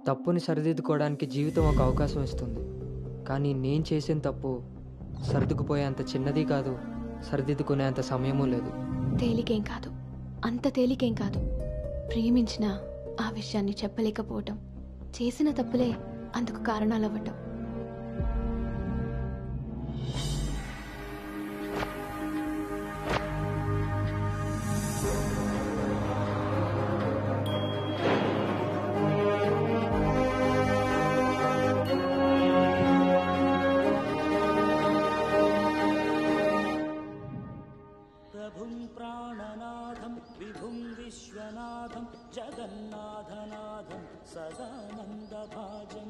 తప్పుని సరిదిద్దుకోవడానికి జీవితం ఒక అవకాశం ఇస్తుంది. కానీ నేను చేసిన తప్పు సర్దుకుపోయేంత చిన్నది కాదు, సరిదిద్దుకునేంత సమయమూ లేదు. తేలికేం కాదు, అంత తేలికేం కాదు. ప్రేమించిన ఆ విషయాన్ని చెప్పలేకపోవటం, చేసిన తప్పులే అందుకు కారణాలు అవ్వటం. జగన్నాథనాథం సదానందభాజం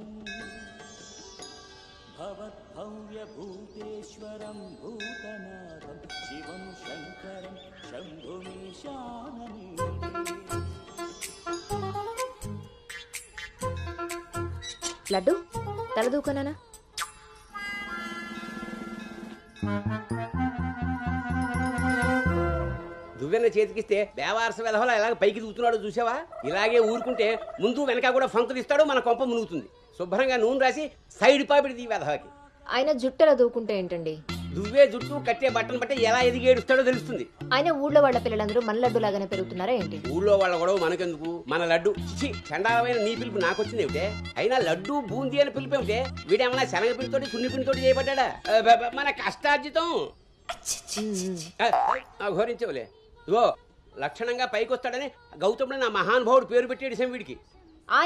భవద్భవ్యభూతేశ్వరం భూతనాథం శివం శంకరం శంభుమీశానని. లడ్డు తలదూకోనా? దువ్వెన్న చేతికిస్తే దేవారస వెధవలా ఇలాగ పైకి దూతున్నాడు చూసావా? ఇలాగే ఊరుకుంటే ముందు వెనక కూడా ఫంకులు ఇస్తాడు, మన కొంప మునుగుతుంది. శుభ్రంగా నూనె రాసి సైడ్ పాపిడి ఈ వెధవకి. ఆయన జుట్టలా దూకుంటే ఏంటండి? దువ్వే జుట్టు కట్టే బట్టను బట్టి ఎలా ఎదిగేడుస్తాడో తెలుస్తుంది. ఆయన ఊళ్ళో వాళ్ళ పిల్లలందరూ మన లడ్డు లాగానే పెరుగుతున్నారా ఏంటి? ఊళ్ళో వాళ్ళ గొడవ మనకెందుకు? మన లడ్డు చిచి చండాలమైన నీ పిలుపు నాకొచ్చింది ఏమిటే? అయినా లడ్డు బూందీ అని పిలుపు ఏమిటే? వీడేమన్నా శనగ పిండితోటి సున్ని పిండితోటి చేయబడ్డా? మన కష్టార్జితం ఘోరించవులే. ఇగో లక్షణంగా పైకి వస్తాడని గౌతముడు నా మహానుభావుడు పేరు పెట్టేసాం వీడికి.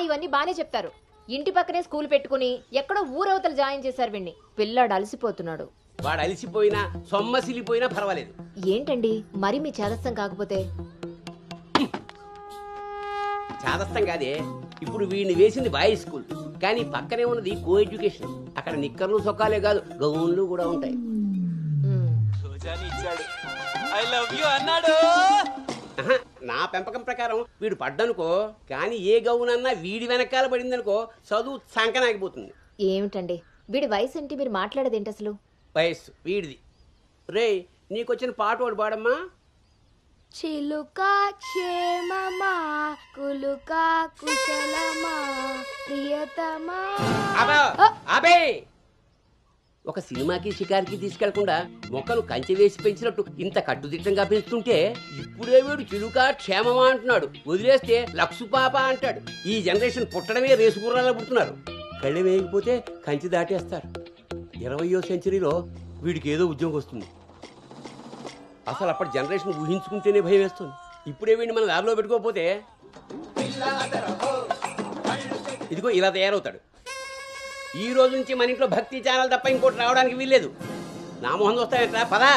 ఇవన్నీ బానే చెప్తారు. ఇంటి పక్కనే స్కూల్ పెట్టుకుని ఎక్కడో ఊరవతలు జాయిన్ చేశారు వీడిని. పిల్లాడు అలసిపోతున్నాడు. వాడు అలసిపోయినా సొమ్మసిలిపోయినా పర్వాలేదు. ఏంటండి మరి మీ చేదస్తం కాకపోతే? చాదస్తం కాదే, ఇప్పుడు వీడిని వేసింది బాయ్స్ స్కూల్, కానీ పక్కనే ఉన్నది కో ఎడ్యుకేషన్. అక్కడ నిక్కర్లు సొక్కాలే కాదు, గౌన్లు కూడా ఉంటాయి. నా పెంపకం ప్రకారం వీడు పడ్డనుకో, కానీ ఏ గౌనన్నా వీడి వెనకాల పడిందనుకో చదువు సంకనాగిపోతుంది. ఏమిటండి వీడి వయసు ఏంటి? మీరు మాట్లాడేదేంటి అసలు? వయస్సు వీడిది. రే నీకొచ్చిన పాట వాడు పాడమ్మా. చిలుకా క్షేమమా కులుకా కుశలమా ప్రియతమా. అబే ఒక సినిమాకి షికారికి తీసుకెళ్లకుండా మొక్కలు కంచె వేసి పెంచినట్టు ఇంత కట్టుదిట్టంగా పెంచుతుంటే ఇప్పుడే వీడు చిలుకా క్షేమమా అంటున్నాడు. వదిలేస్తే లక్సు పాప అంటాడు. ఈ జనరేషన్ పుట్టడమే రేసు గుర్రాలు పుడుతున్నారు. కళ్ళు వేయకపోతే కంచె దాటేస్తారు. 20వ సెంచరీలో వీడికి ఏదో ఉద్యోగం వస్తుంది. అసలు అప్పటి జనరేషన్ ఊహించుకుంటేనే భయం వేస్తుంది. ఇప్పుడే వీడిని మన ల్యాబ్లో పెట్టుకోకపోతే ఇదిగో ఇలా తయారవుతాడు. ఈ రోజు నుంచి మన ఇంట్లో భక్తి ఛానల్ తప్ప ఇంకోటి రావడానికి వీల్లేదు. నా మొహం చూస్తాయంట పదా.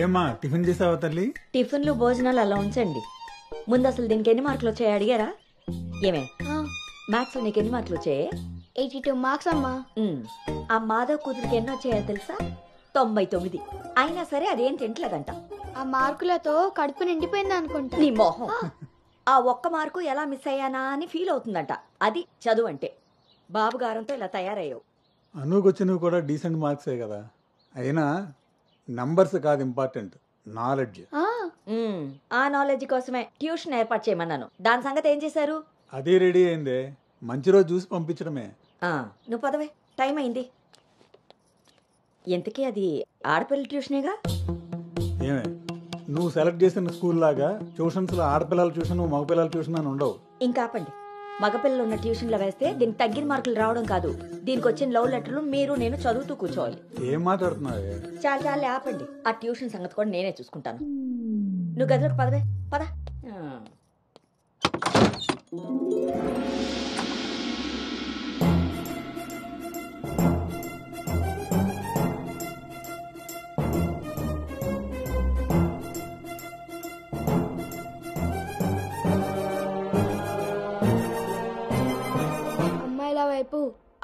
ఏమా టిఫిన్ చేసావా తల్లి? టిఫిన్లు భోజనాలు అలా ఉంచండి. ముందు అసలు దీనికి ఎన్ని మార్కులు వచ్చాయి అడిగారా? ఏమే మ్యాథ్స్ నీకు ఎన్ని మార్కులు వచ్చాయి? 82 మార్క్స్ అమ్మా. ఆ మాధవ్ కూతురికి ఎన్ని వచ్చాయో తెలుసా? 99. అయినా సరే అదేం తింటలేదంట. ఆ మార్కులతో కడుపు నిండిపోయింది అనుకుంటా. నీ మొహం. ఆ ఒక్క మార్కు ఎలా మిస్ అయ్యానా అని ఫీల్ అవుతుందంట. అది చదువు అంటే. బాబు గారంతో ఇలా తయారయ్యావు. అనుకొచ్చి నువ్వు కూడా డీసెంట్ మార్క్సే కదా. అయినా నంబర్స్ కాదు ఇంపార్టెంట్, నాలెడ్జ్. ఆ నాలెడ్జ్ కోసమే ట్యూషన్ ఏర్పాటు చేయమన్నాను. దాని సంగతి ఏం చేశారు? అది రెడీ అయిందే, మంచి రోజు చూసి పంపించడమే. నువ్వు పదవే, టైం అయింది. ఎంతకీ అది ఆడపిల్ల ట్యూషనేగా? ఏమే నువ్వు సెలెక్ట్ చేసిన స్కూల్ లాగా ట్యూషన్స్ లో ఆడపిల్లల ట్యూషన్ మగపిల్లల ట్యూషన్ అని ఉండవు. ఇంకా ఆపండి. మగపిల్లలు ఉన్న ట్యూషన్లో వేస్తే దీనికి తగ్గిన మార్కులు రావడం కాదు, దీనికి వచ్చిన లవ్ లెటర్లు మీరు నేను చదువుతూ కూర్చోవాలి. ఏం మాట్లాడుతున్నావే? చాలా ఆపండి. ఆ ట్యూషన్ సంగతి కూడా నేనే చూసుకుంటాను. నువ్వు గదిలోకి పదవే, పద.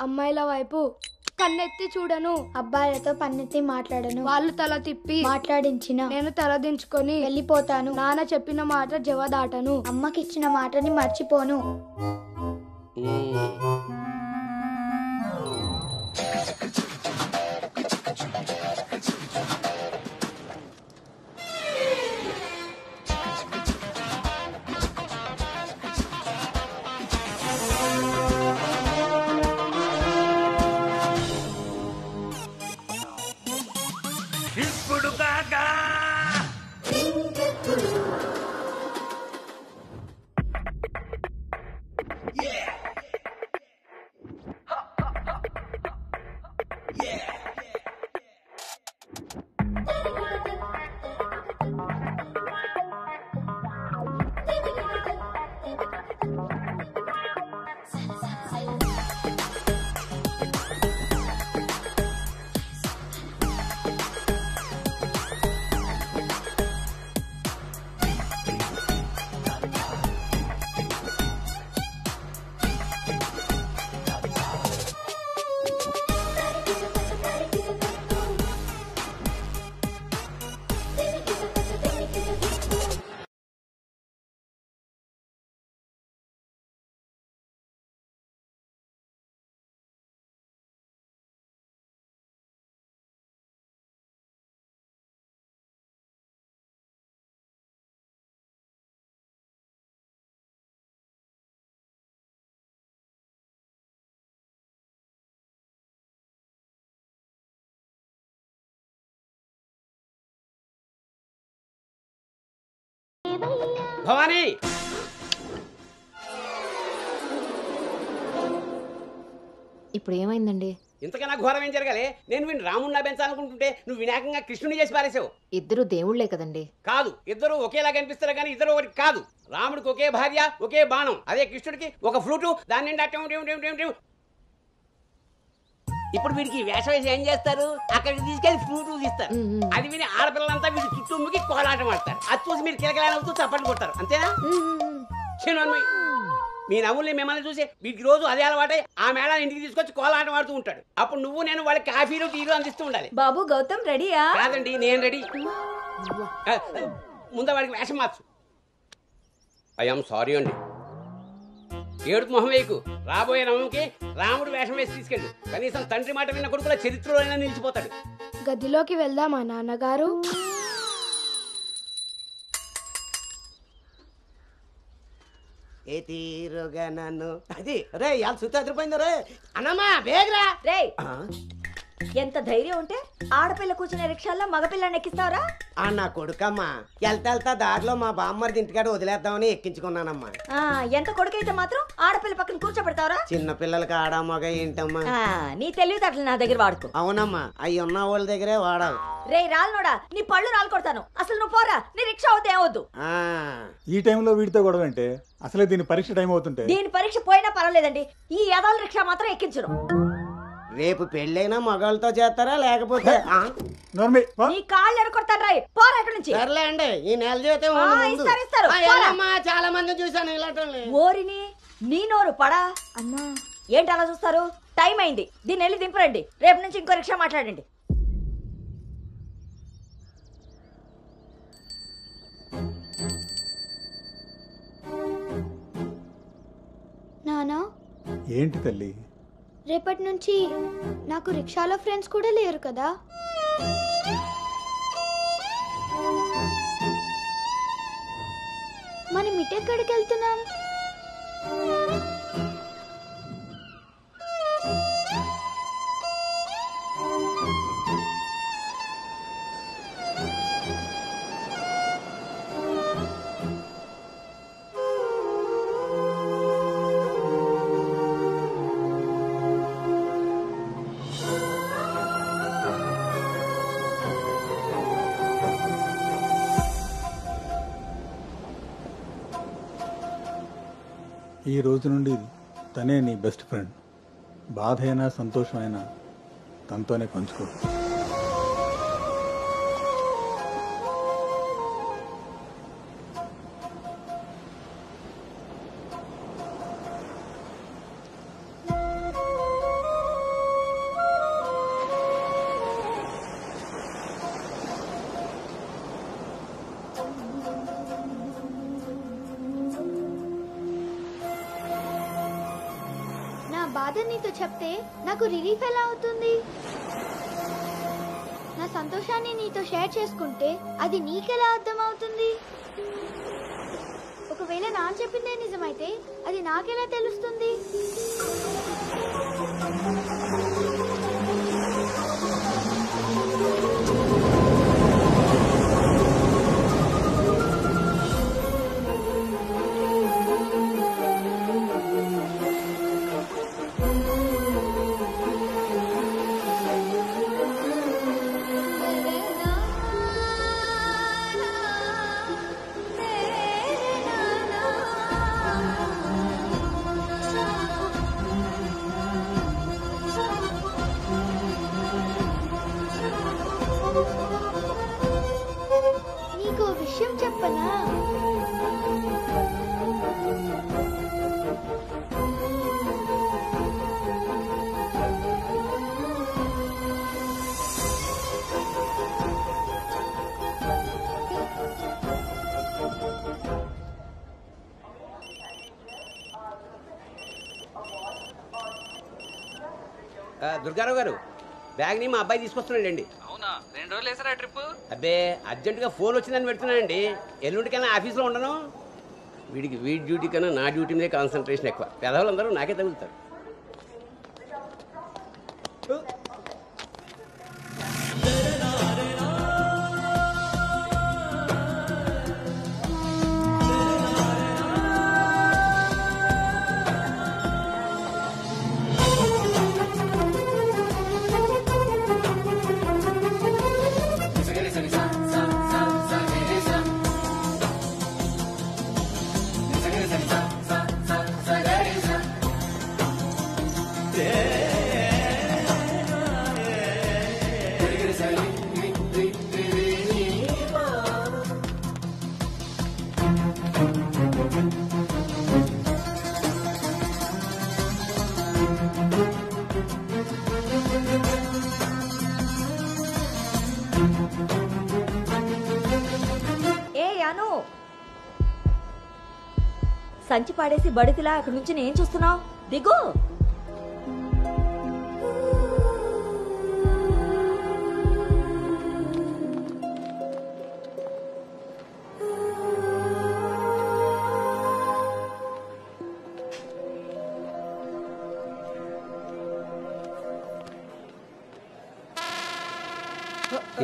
అమ్మాయిల వైపు కన్నెత్తి చూడను, అబ్బాయిలతో పన్నెత్తి మాట్లాడను, వాళ్ళు తల తిప్పి మాట్లాడించిన నేను తల దించుకొని వెళ్ళిపోతాను, నాన్న చెప్పిన మాట జవదాటను, అమ్మకిచ్చిన మాటని మర్చిపోను. భవానీ ఇప్పుడు ఏమైందండి? ఇంతకన్నా ఘోరం ఏం జరగాలి? నేను వీడిని రాముడిని పెంచాలనుకుంటుంటే నువ్వు వినాయకంగా కృష్ణుని చేసి పారేసావు. ఇద్దరు దేవుళ్లే కదండి. కాదు, ఇద్దరు ఒకేలా కనిపిస్తారు కానీ ఇద్దరు ఒకటి కాదు. రాముడికి ఒకే భార్య ఒకే బాణం, అదే కృష్ణుడికి ఒక ఫ్లూటు, దాని నిండా ఇప్పుడు వీడికి వేషం వేసి ఏం చేస్తారు? అక్కడికి తీసుకెళ్లి ఫ్లూటు తీస్తారు. అది విని ఆడపిల్లలంతా వీడి చుట్టూ ముగి కోలాటం ఆడతారు. అది చూసి మీరు కిలకలాడుతూ చప్పట్లు కొడతారు. అంతేనా? మీ నవ్వుల్ని మిమ్మల్ని చూసి వీడికి రోజు అదే అలవాటై ఆ మేళ ఇంటికి తీసుకొచ్చి కోలాటం ఆడుతూ ఉంటాడు. అప్పుడు నువ్వు నేను వాళ్ళకి కాఫీలు టీలు అందిస్తూ ఉండాలి. బాబు గౌతమ్ రెడీయా? కాదండి, నేను రెడీ. ముందు వాడికి వేషం మార్చు. ఐఎమ్ సారీ అండి. ఏడుపు మొహం వేయకు. రాబోయే నవంకి రాముడు వేషం వేసి తీసుకెళ్ళు. కనీసం తండ్రి మాట విన్న కొడుకుల చరిత్రలో నిలిచిపోతాడు. గదిలోకి వెళ్దామా నాన్నగారు? ఏ తీరుగా నన్ను అది రే ఇవాళ సుత్తి అదిరిపోయింది రే అన్నమ్మా బేగరా రే. ఎంత ధైర్యం ఉంటే ఆడపిల్ల కూర్చునే రిక్షాల్లో మగపిల్లని ఎక్కిస్తావరా? నా కొడుకమ్మా వెళ్తా దారిలో మా బామ్మర్ది ఇంటికాడ వదిలేద్దామని ఎక్కించుకున్నానమ్మా. ఎంత కొడుకైతే మాత్రం ఆడపిల్ల పక్కన కూర్చోబెడతావరా? చిన్న పిల్లలకి ఆడా మగ ఏంటమ్మా? నీ తెలివితేటలు నా దగ్గర వాడుకో. అవునమ్మా, అవి ఉన్న వాళ్ళ దగ్గరే వాడాలి. రే రాలనోడా, నీ పళ్ళు రాలు కొడతాను. అసలు నువ్వు పోరా, నీ రిక్షా అవుతే ఏవద్దు. ఈ టైంలో వీడితో గొడవ అంటే అసలే దీని పరీక్ష టైం అవుతుంటే. దీని పరీక్ష పోయినా పర్వాలేదండి, ఈ యదాల రిక్షా మాత్రం ఎక్కించరు. రేపు పెళ్ళైనా మగాళ్ళతో చేస్తారా లేకపోతే నీ కాళ్ళు ఎరకొడతాను రాయ్, పోరా ఇక్కడి నుంచి. సర్లేండి, ఈ నెల జీతం ఇస్తారు. చాలా మంది చూసాను ఇలాంటి. ఓరిని నీ నోరు పడా అమ్మా. ఏంటి అలా చూస్తారు? టైం అయింది, దీన్ని వెళ్ళి దింపరండి. రేపు నుంచి ఇంకో రిక్షా మాట్లాడండి. నానా, ఏంటి తల్లి? రేపటి నుంచి నాకు రిక్షాలో ఫ్రెండ్స్ కూడా లేరు కదా? మనం ఇటెక్కడికి వెళ్తున్నాం? ఈ రోజు నుండి తనే నీ బెస్ట్ ఫ్రెండ్. బాధ అయినా సంతోషమైనా తనతోనే పంచుకో. బాధ నీతో చెప్తే నాకు రిలీఫ్ ఎలా అవుతుంది? నా సంతోషాన్ని నీతో షేర్ చేసుకుంటే అది నీకెలా అర్థమవుతుంది? ఒకవేళ నాన్న చెప్పిందే నిజమైతే అది నాకెలా తెలుస్తుంది? దుర్గారావు గారు బ్యాగ్ని మా అబ్బాయి తీసుకొస్తున్నాడండి. అవునా 2 రోజులు వేసారా ట్రిప్? అబ్బే అర్జెంటుగా ఫోన్ వచ్చిందని పెడుతున్నానండి. ఎల్లుండికైనా ఆఫీస్లో ఉండను. వీడి డ్యూటీ కన్నా నా డ్యూటీ మీద కాన్సన్ట్రేషన్ ఎక్కువ. పెదవులందరూ నాకే తగులుతారు. సంచి పాడేసి బడితిలా అక్కడి నుంచి ఏం చూస్తున్నావు? దిగు.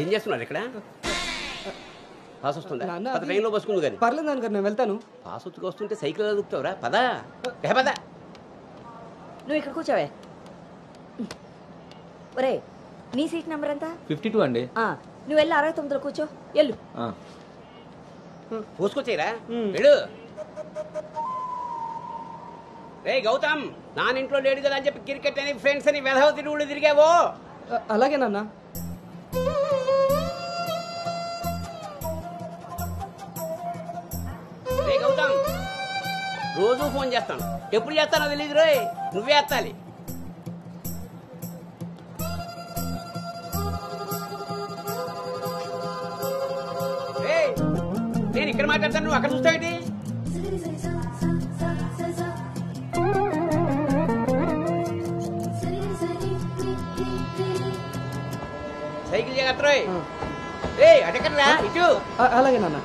ఏం చేస్తున్నారు ఇక్కడ? పాస్ వస్తుందా? ట్రైన్లో బస్సుకుంది కానీ పర్లేదు నాన్నగారు, నేను వెళ్తాను. పాస్ ఉత్తుకు వస్తుంటే సైకిల్ అదుగుతావురా? పదా పదా. నువ్వు ఇక్కడ కూర్చోవే. ఒరే, నీ సీట్ నెంబర్ ఎంత? 52 అండి. నువ్వు వెళ్ళి 69లో కూర్చో. వెళ్ళు. పోసుకొచ్చేరా వెళ్ళు. రే గౌతమ్, నానింట్లో లేడు కదా అని చెప్పి క్రికెట్ అని ఫ్రెండ్స్ అని వెధవ తిరుగుళ్ళు తిరిగావో. అలాగే నాన్న. రే గౌతమ్, రోజు ఫోన్ చేస్తాను. ఎప్పుడు చేస్తానో తెలియదు రోయ్, నువ్వే ఎత్తాలి. నేను ఇక్కడ మాట్లాడతాను, నువ్వు అక్కడ చూస్తావేంటి? సైకిల్ జాగ్రత్త రోయ్. అటెక్కడరా? ఇటు. అలాగే నాన్న.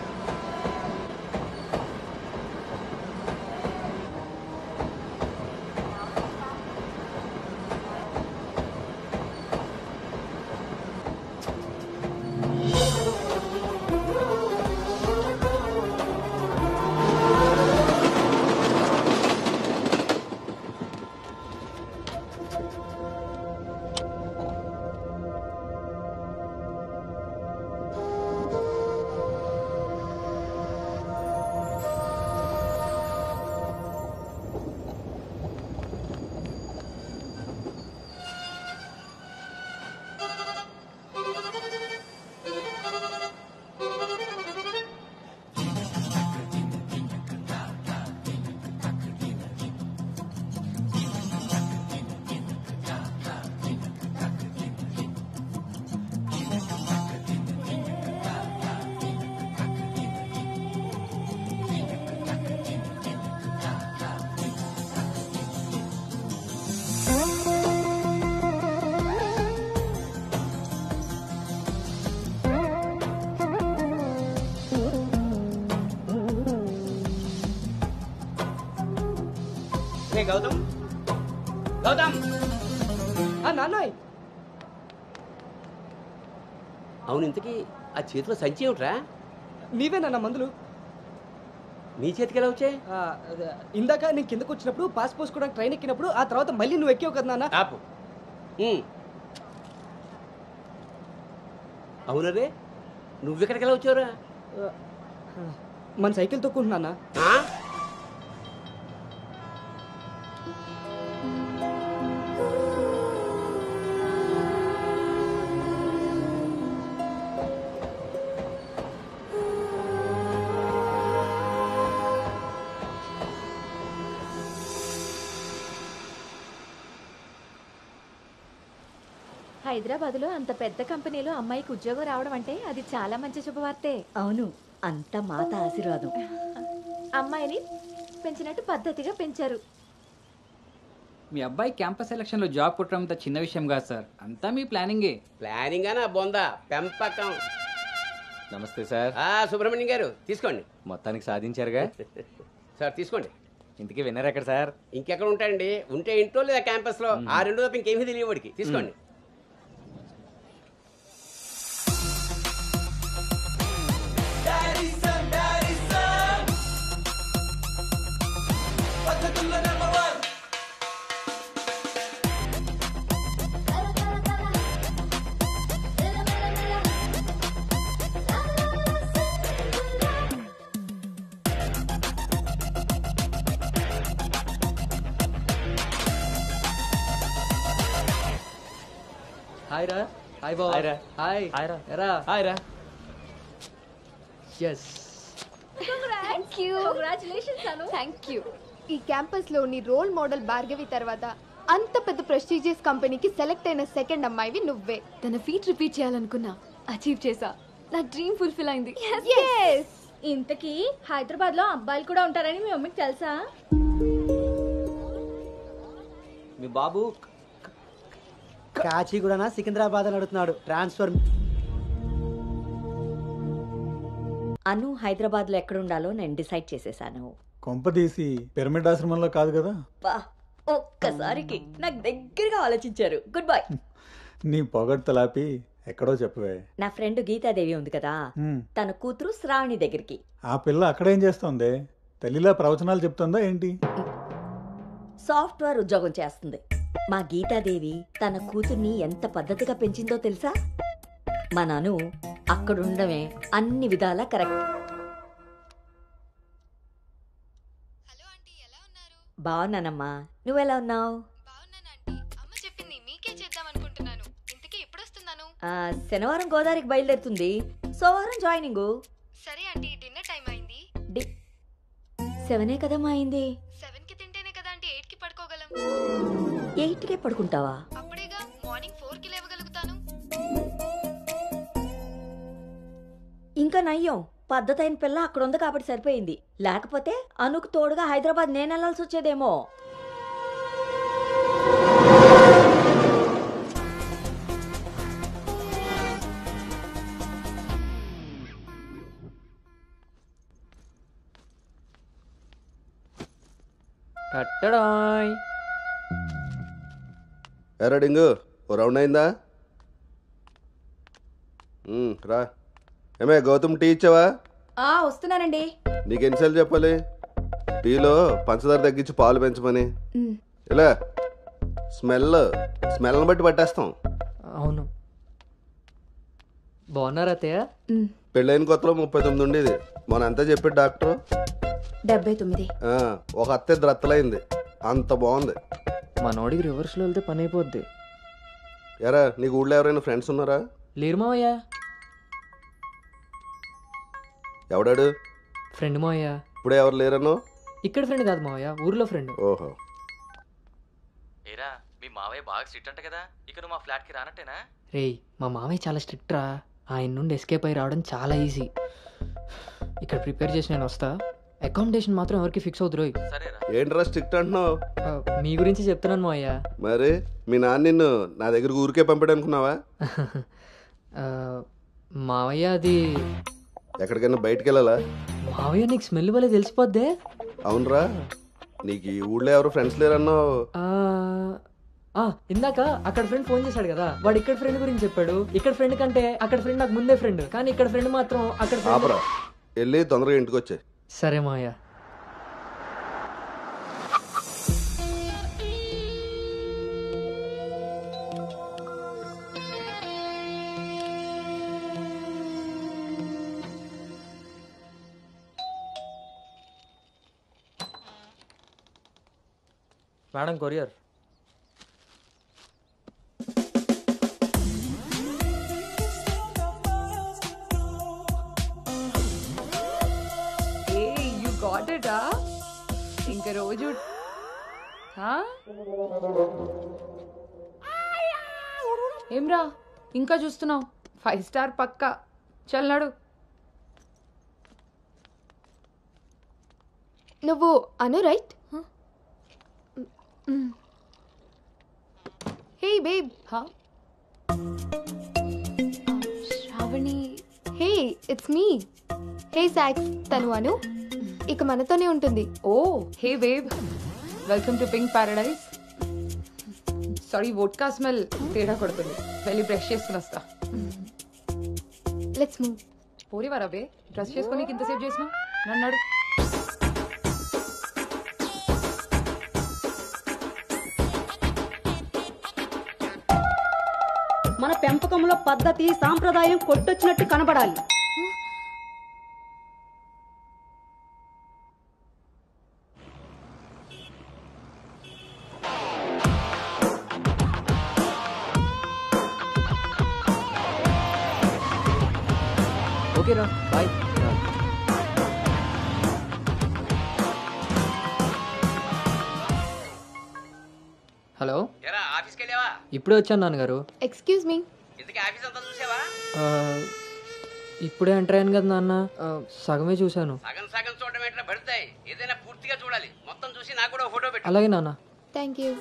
గౌతమ్, గౌతమ్. నాన్నోయ్. అవును, ఇంతకీ ఆ చేతిలో సంచి ఏమిట్రా? నీవేనా మందులు? నీ చేతికి ఎలా వచ్చాయి? ఇందాక నేను కిందకు వచ్చినప్పుడు పాస్ పోసుకోవడానికి ట్రైన్ ఎక్కినప్పుడు, ఆ తర్వాత మళ్ళీ నువ్వు ఎక్కావు కదా నాన్న. ఆపు. అవునరే, నువ్వెక్కడికి ఎలా వచ్చావురా? మన సైకిల్ తొక్కుంటున్నా. హైదరాబాద్లో అంత పెద్ద కంపెనీలో అమ్మాయికి ఉద్యోగం రావడం అంటే అది చాలా మంచి శుభవార్తే. అవును, అంత మాత ఆశీర్వాదం. అమ్మాయిని పెంచినట్టు పద్ధతిగా పెంచారు. మీ అబ్బాయి క్యాంపస్ సెలక్షన్లో జాబ్ కొట్టడంత చిన్న విషయం కాదు సార్, అంతా మీ ప్లానింగే. ప్లానింగ్ అనా బొందా పెంపకం. నమస్తే సార్. సుబ్రహ్మణ్యం గారు తీసుకోండి. మొత్తానికి సాధించారుగా. సార్ తీసుకోండి. ఇంతకీ విన్నర్ ఎక్కడ సార్? ఇంకెక్కడ ఉంటాయండి, ఉంటే ఇంట్లో లేదా క్యాంపస్ లో. ఆ రెండు తప్ప ఇంకేమీ తెలియ వాడికి. తీసుకోండి. హాయ్ రా. హాయ్ బావ. హాయ్ రా. హాయ్. హాయ్ రా. ఎరా. హాయ్ రా. Yes. Thank you. Congratulations Anu. Thank you. ఈ క్యాంపస్ లో నీ రోల్ మోడల్ భార్గవి తర్వాత అంత పెద్ద ప్రెస్టీజియస్ కంపెనీకి సెలెక్ట్ అయిన సెకండ్ అమ్మాయివి నువ్వే. తన ఫీట్ రిపీట్ చేయాలనుకున్నా, అచీవ్ చేసా. నా డ్రీమ్ ఫుల్ఫిల్ అయింది. ఇంతకీ హైదరాబాద్ లో అబ్బాయిలు కూడా ఉంటారని మీ మమ్మీకి తెలుసా? మీ బాబు కాచిగూడనా సికింద్రాబాద్ అని అడుగుతున్నాడు. ట్రాన్స్ఫర్. అను హైదరాబాద్లో ఎక్కడ ఉండాలో నేను డిసైడ్ చేసేసాను. కొంపదీసి పిరమిడ్ ఆశ్రమంలో కాదు కదా? బా, ఒక్కసారికి నాకు దగ్గరగా ఆలోచించారు. Good bye. నీ పొగడ్తలాపి ఎక్కడో చెప్పవే. నా ఫ్రెండ్ గీతాదేవి ఉంది కదా, తన కూతురు శ్రావణి దగ్గరికి. ఆ పిల్ల అక్కడేం చేస్తోంది? తల్లిలా ప్రవచనాలు చెప్తుందా ఏంటి? సాఫ్ట్వేర్ ఉద్యోగం చేస్తుంది. మా గీతాదేవి తన కూతుర్ని ఎంత పద్ధతిగా పెంచిందో తెలుసా? మా నాను అక్కడుండమే అన్ని విధాలా కరెక్ట్. బాగున్నానమ్మా, నువ్వెలా ఉన్నావు? శనివారం గోదావరికి బయలుదేరుతుంది, సోమవారం జాయినింగ్. సరే ఆంటీ, డిన్నర్ టైం అయింది. 7 కదమ్మా అయింది. 7కి తింటేనే కదా ఆంటీ 8కి పడుకోగలం. 8కే పడుకుంటావా? అప్పుడేగా మార్నింగ్ 4కి లేవగలుగుతాను. ఇంకా నయ్యం, పద్ధతైన పిల్ల అక్కడ ఉంది కాబట్టి సరిపోయింది. లేకపోతే అనుకు తోడుగా హైదరాబాద్ నేను వెళ్లాల్సి వచ్చేదేమో. ఎరా డింగు, ఓ రౌండ్ అయిందా? రా. ఏమే గౌతమ్, టీ ఇచ్చావా? వస్తున్నానండి. నీకు ఎన్నిసార్లు చెప్పాలి టీలో పంచదార తగ్గించి పాలు పెంచమని? ఇలా స్మెల్ని బట్టి పట్టేస్తాం. అవును. బాగున్నారా అత్తయ్య? పెళ్ళైన కొత్తలో 39 ఉండేది, మొన్న అంతా చెప్పాడు డాక్టర్. 79. ఒక అత్తే రత్తలైంది, అంత బాగుంది. మనోడికి రివర్స్లో వెళ్తే పని అయిపోద్ది. ఎరా, నీకు ఊళ్ళో ఎవరైనా ఫ్రెండ్స్ ఉన్నారా? లేరు మావయ్య. ఎవడాడు? ఫ్రెండ్ మావయ్య. ఇప్పుడే ఎవరు లేరన్నో? ఇక్కడ ఫ్రెండ్ కాదు మావయ్య, ఊర్లో ఫ్రెండ్. ఓహో. ఏరా, మీ మావయ్య బాగా స్ట్రిక్ట్ అంట కదా, ఇక నువ్వు మా ఫ్లాట్కి రానట్టేనా? రేయ్, మా మావయ్య చాలా స్ట్రిక్ట్ రా. ఆయన నుండి ఎస్కేప్ అయి రావడం చాలా ఈజీ. ఇక్కడ ప్రిపేర్ చేసి నేను వస్తా. అకామిడేషన్ మాత్రం ఎవరికి ఫిక్స్ అవుతురు. ఏంట్రా స్ట్రిక్ట్ అంటున్నావు? మీ గురించి చెప్తున్నాను మావయ్య. మరి మీ నాన్న నిన్ను నా దగ్గరకు ఊరికే పంపాడు అనుకున్నావా? మావయ్య అది ఎక్కడికైనా బయటికి వెళ్ళాలా? మావయ్య నీకు స్మెల్ వల్ల తెలిసిపోద్దే. అవునరా, నీకు ఈ ఊళ్ళో ఎవరు ఫ్రెండ్స్ లేరన్నావు. ఇందాక అక్కడ ఫ్రెండ్ ఫోన్ చేశాడు కదా, వాడు ఇక్కడ ఫ్రెండ్ గురించి చెప్పాడు. ఇక్కడ ఫ్రెండ్ కంటే అక్కడ ఫ్రెండ్ నాకు ముందే ఫ్రెండ్, కానీ ఇక్కడ ఫ్రెండ్ మాత్రం అక్కడ ఆపరా, వెళ్ళి తొందరగా ఇంటికి వచ్చే. సరే మావయ్య. Madam, courier. ఇంకా రోజు ఏమ్రా ఇంకా చూస్తున్నావు? 5 స్టార్ పక్కా. చల్లాడు. నువ్వు Anu right? Hey babe. Sravani. Hey it's me. Hey సాక్స్, తను అను ఇక మనతోనే ఉంటుంది. Oh hey babe, welcome to pink paradise. Sorry, vodka smell తేడా కొడుతుంది. వెళ్ళి బ్రష్ చేసుకుని వస్తా. Let's move. పోరివారా బే, డ్రెస్ చేసుకొని ఇంతసేపు చేసినా నన్నాడు. మన పెంపకంలో పద్ధతి సాంప్రదాయం కొట్టొచ్చినట్టు కనబడాలి. ఓకేరా, బాయ్. హలో, ఆఫీస్కి వెళ్ళావా? ఇప్పుడే వచ్చాను నాన్నగారు. Excuse me. ఇంతకీ ఆఫీస్ అంతా చూసావా? ఇప్పుడే ఎంటర్ అయ్యాను కదా నాన్న, సగమే చూశాను. సగం సగం చూడడం ఎట్లా పడతాయి? ఏదైనా పూర్తిగా చూడాలి. మొత్తం చూసి నాకు కూడా ఫోటో పెట్టు. అలాగే నాన్న. Thank you.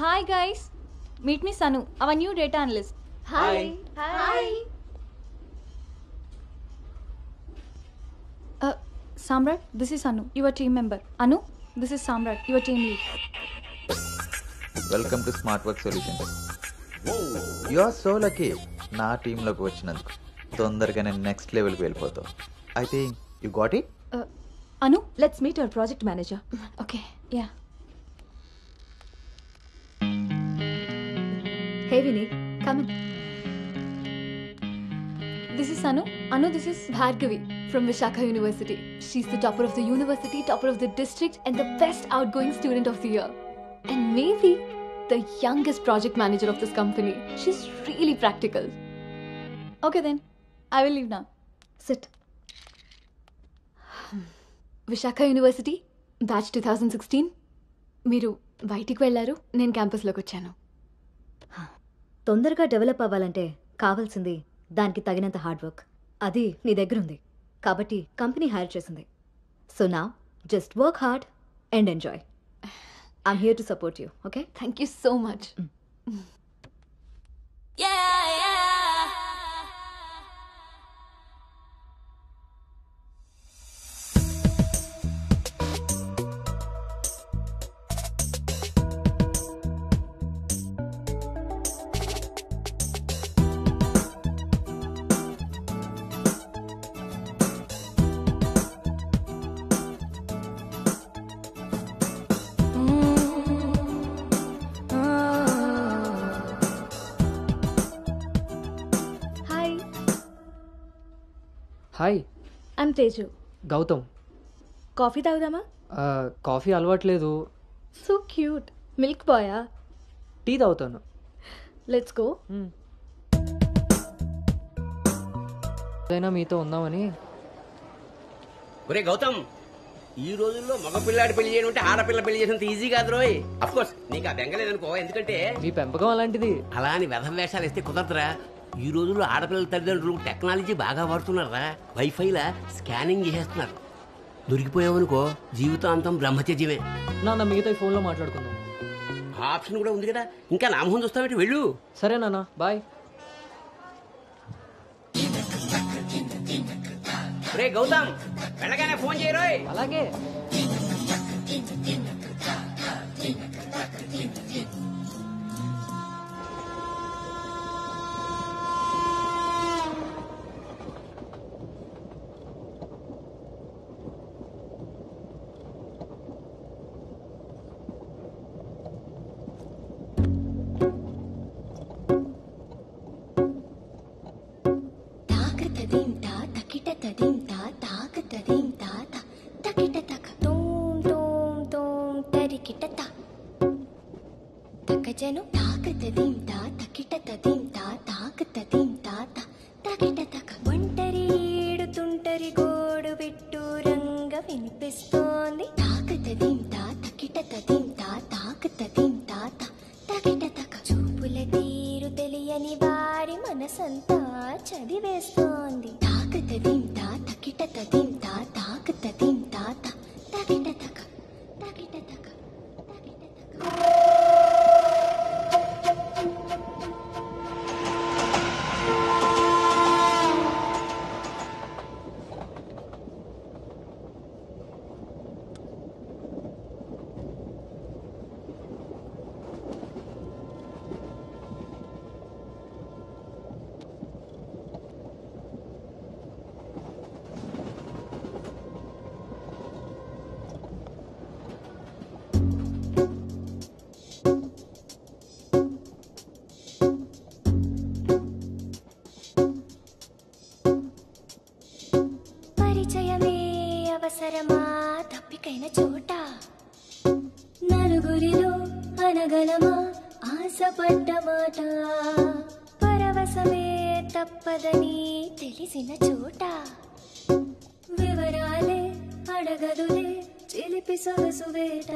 Hi guys, meet me Sanu, our new data analyst. Hi. Hi. Samrat, this is Anu, your team member. Anu, this is Samrat, your team lead. Welcome to smart work solutions. You are so lucky నా టీంలోకి వచ్చినందుకు. తొందరగానే next లెవెల్కి వెళ్ళిపోతావు. I think you got it. Anu, let's meet our project manager. Okay. Yeah. Hey Vinny, come in. This is Anu. Anu, this is Bhargavi from Vishakha University. She's the topper of the university, topper of the district, and the best outgoing student of the year. And maybe the youngest project manager of this company. She's really practical. Okay then, I will leave now. Sit. Vishakha University, batch 2016. మీరు బయటికి వెళ్ళారు, నేను క్యాంపస్లోకి వచ్చాను. తొందరగా develop అవ్వాలంటే కావాల్సింది దానికి తగినంత హార్డ్ వర్క్. అది నీ దగ్గర ఉంది కాబట్టి కంపెనీ హైర్ చేసింది. So now just work hard and enjoy. I'm here to support you. Okay, thank you so much. Hi, I'm Teju. Gautam. Coffee తాగుదామా? కాఫీ అలవాట్లేదు. So cute. మిల్క్ బాయా? టీ తాగుతాను. Let's go. ఏదైనా మీతో ఉందామని. ఒరే గౌతమ్, ఈ రోజుల్లో మగ పిల్లాడి పెళ్లి చేయడం అంటే ఆడపిల్ల పెళ్లి చేసినంత ఈజీ కాదు రోయ్. అఫ్ కోర్స్ నీకు ఆ బెంగలేదనుకో, ఎందుకంటే మీ పెంపకం అలాంటిది. అలా అని వెధం వేషాలు వేస్తే కుదరదురా. ఈ రోజుల్లో ఆడపిల్లల తల్లిదండ్రులు టెక్నాలజీ బాగా వాడుతున్నారా. వైఫైలా స్కానింగ్ చేసేస్తున్నారు. దొరికిపోయావనుకో జీవితాంతం బ్రహ్మచర్యమే. నాన్న మిగతా ఫోన్లో మాట్లాడుకుందాం. ఆప్షన్ కూడా ఉంది కదా, ఇంకా నా మొహం చూస్తావేంటి, వెళ్ళు. సరే నాన్న, బాయ్. రే గౌతమ్, వెళ్ళగానే ఫోన్ చేయరోయ్. అలాగే. తాకుతదీం తాత తకిట తక తోం తోం తోం తరికిట తా తకజను తాకుతదీం తా తకిట తదీం తా తాకుతదీం తాత తకిట తక ఒంటరి ఏడుతుంటరి గోడు విట్టు రంగ వినిపిస్తోంది తాకుతదీం తా తకిట తదీం తా తాకుతదీం తాత తకిట తక చూపుల తీరు తెలియని వారి మనసంతా చదివేస్తోంది తాకుతదీం తా తకిట తదీం తా తాకుతదీం తాత తకిట తక తకిట తక పరిచయమే అవసరమా తప్పికైన చోట నలుగురిలో అనగలమా ఆశపడ్డ మాట పరవశమే తప్పదని తెలిసిన చోట వివరాలే అడగదులే చిలిపి సొగసు వేట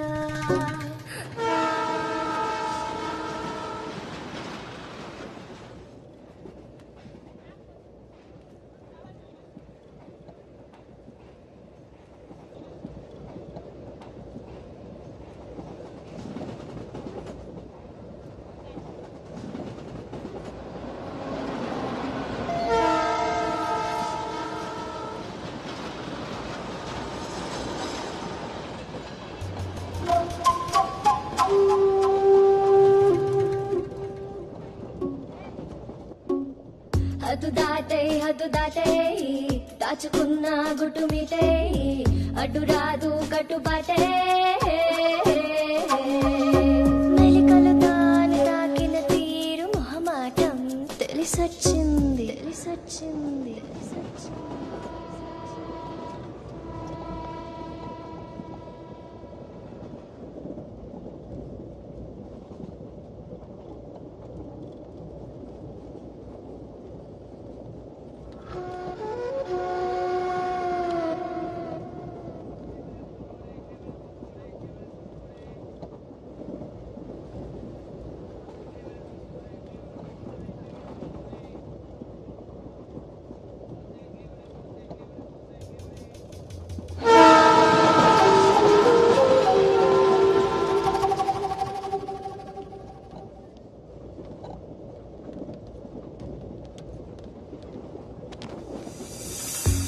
హద్దు దాటే దాచుకున్న గుట్టు మీటే అడ్డు రాదు కట్టుబాటే మెలికలు తాను తాకిన తీరు మొహమాటం తెలిసొచ్చింది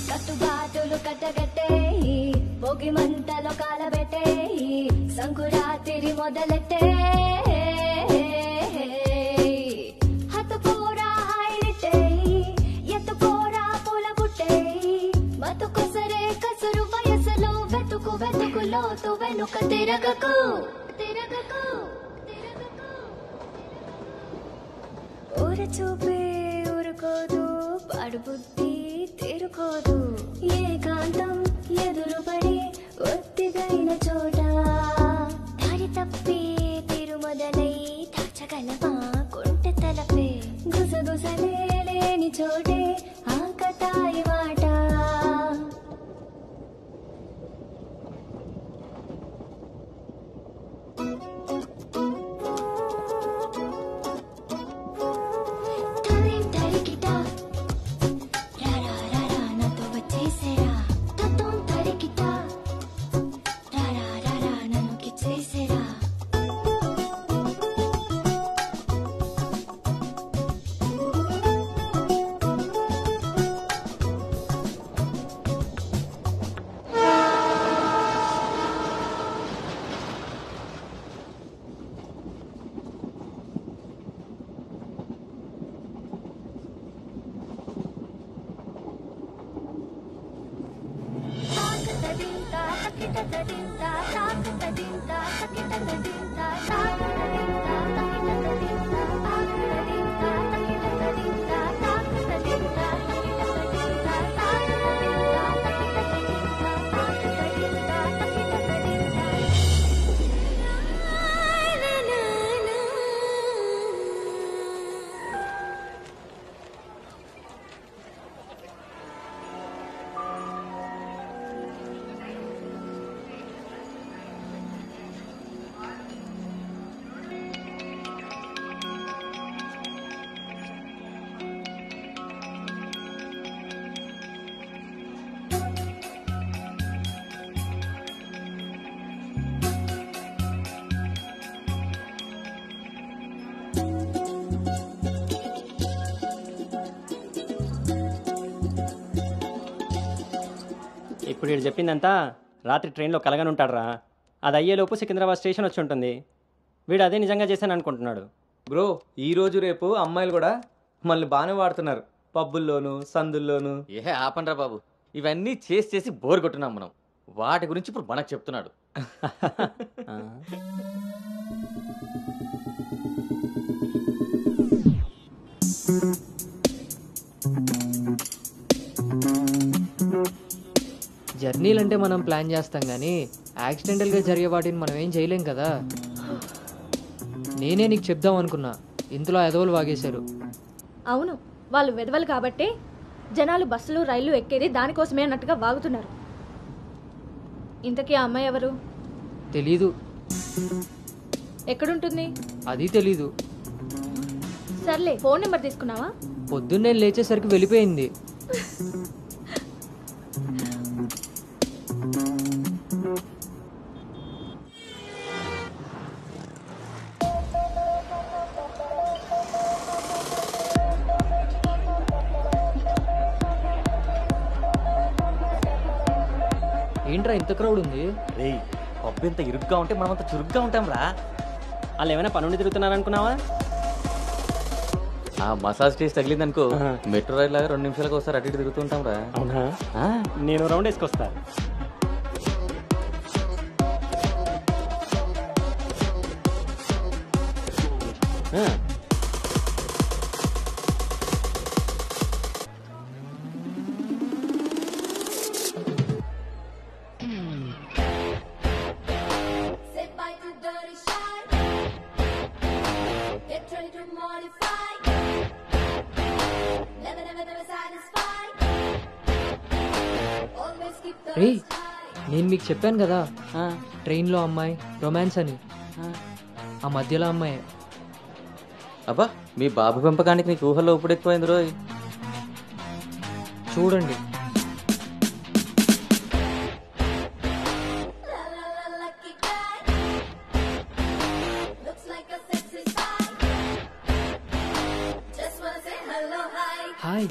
కట్టుబాటులు కట్టగట్టే భోగి మంటలో కాలబెట్టే సంకురాత్రి మొదలెట్టే హత్తుకోరా హాయినిట్టే ఎత్తుకోరా పూల బుట్టే బతుకొసరే కసురు వయసులో వెతుకు లోతు వెనుక తిరగకు ఊర చూపే ఊరుకోదు పాడు బుద్ధి తేరుకోదు ఏకాంతం ఎదురుపడి ఒత్తిగైన చోట దారి తప్పి తీరు మొదలై దాచగలవా కొంటె తలపే గుసగుసలే లేని చోటే ఆకతాయి మాట ఇప్పుడు వీడు చెప్పిందంతా రాత్రి ట్రైన్లో కలగని ఉంటాడురా. అది అయ్యేలోపు సికింద్రాబాద్ స్టేషన్ వచ్చి ఉంటుంది. వీడు అదే నిజంగా చేశాను అనుకుంటున్నాడు. బ్రో ఈ రోజు రేపు అమ్మాయిలు కూడా మళ్ళీ బాగానే వాడుతున్నారు, పబ్బుల్లోను సందుల్లోను. ఏ ఆపండ్రా బాబు, ఇవన్నీ చేసి చేసి బోర్ కొట్టున్నాం మనం. వాటి గురించి ఇప్పుడు మనకు చెప్తున్నాడు. జర్నీలు అంటే మనం ప్లాన్ చేస్తాం కానీ యాక్సిడెంటల్గా జరిగే వాటిని మనం ఏం చేయలేం కదా. నేనే నీకు చెప్దాం అనుకున్నా, ఇంతలో ఎదవలు వాగేశారు. అవును, వాళ్ళు వెదవలు కాబట్టే జనాలు బస్సులు రైళ్లు ఎక్కేది దానికోసమే అన్నట్టుగా వాగుతున్నారు. ఇంతకీ ఆ అమ్మాయి ఎవరు? తెలీదు. ఎక్కడుంటుంది? అది తెలీదు. సర్లే, ఫోన్ నెంబర్ తీసుకున్నావా? పొద్దున్నే లేచేసరికి వెళ్ళిపోయింది. ఏంట్రా ఇంత క్రౌడ్ ఉంది? రేయ్, పబ్బు ఎంత ఇరుగ్గా ఉంటే మనం అంత చురుగ్గా ఉంటాం రా. వాళ్ళు ఏమైనా పనుండి తిరుగుతున్నారనుకున్నావా? ఆ మసాజ్ టేస్ట్ తగిలిందనుకో, మెట్రో రైల్ లాగా 2 నిమిషాలకు ఒకసారి అటు ఇటు తిరుగుతూ ఉంటాం రా. అవునా? నేను రౌండ్ వేసుకొస్తా. రే, నేను మీకు చెప్పాను కదా ట్రైన్లో అమ్మాయి రొమాన్స్ అని. ఆ మధ్యలో అమ్మాయి. అబ్బా, మీ బాబు పెంపకానికి నీకు ఊహల్లో ఇప్పుడు ఎక్కువైంది రోయ్. చూడండి. హాయ్.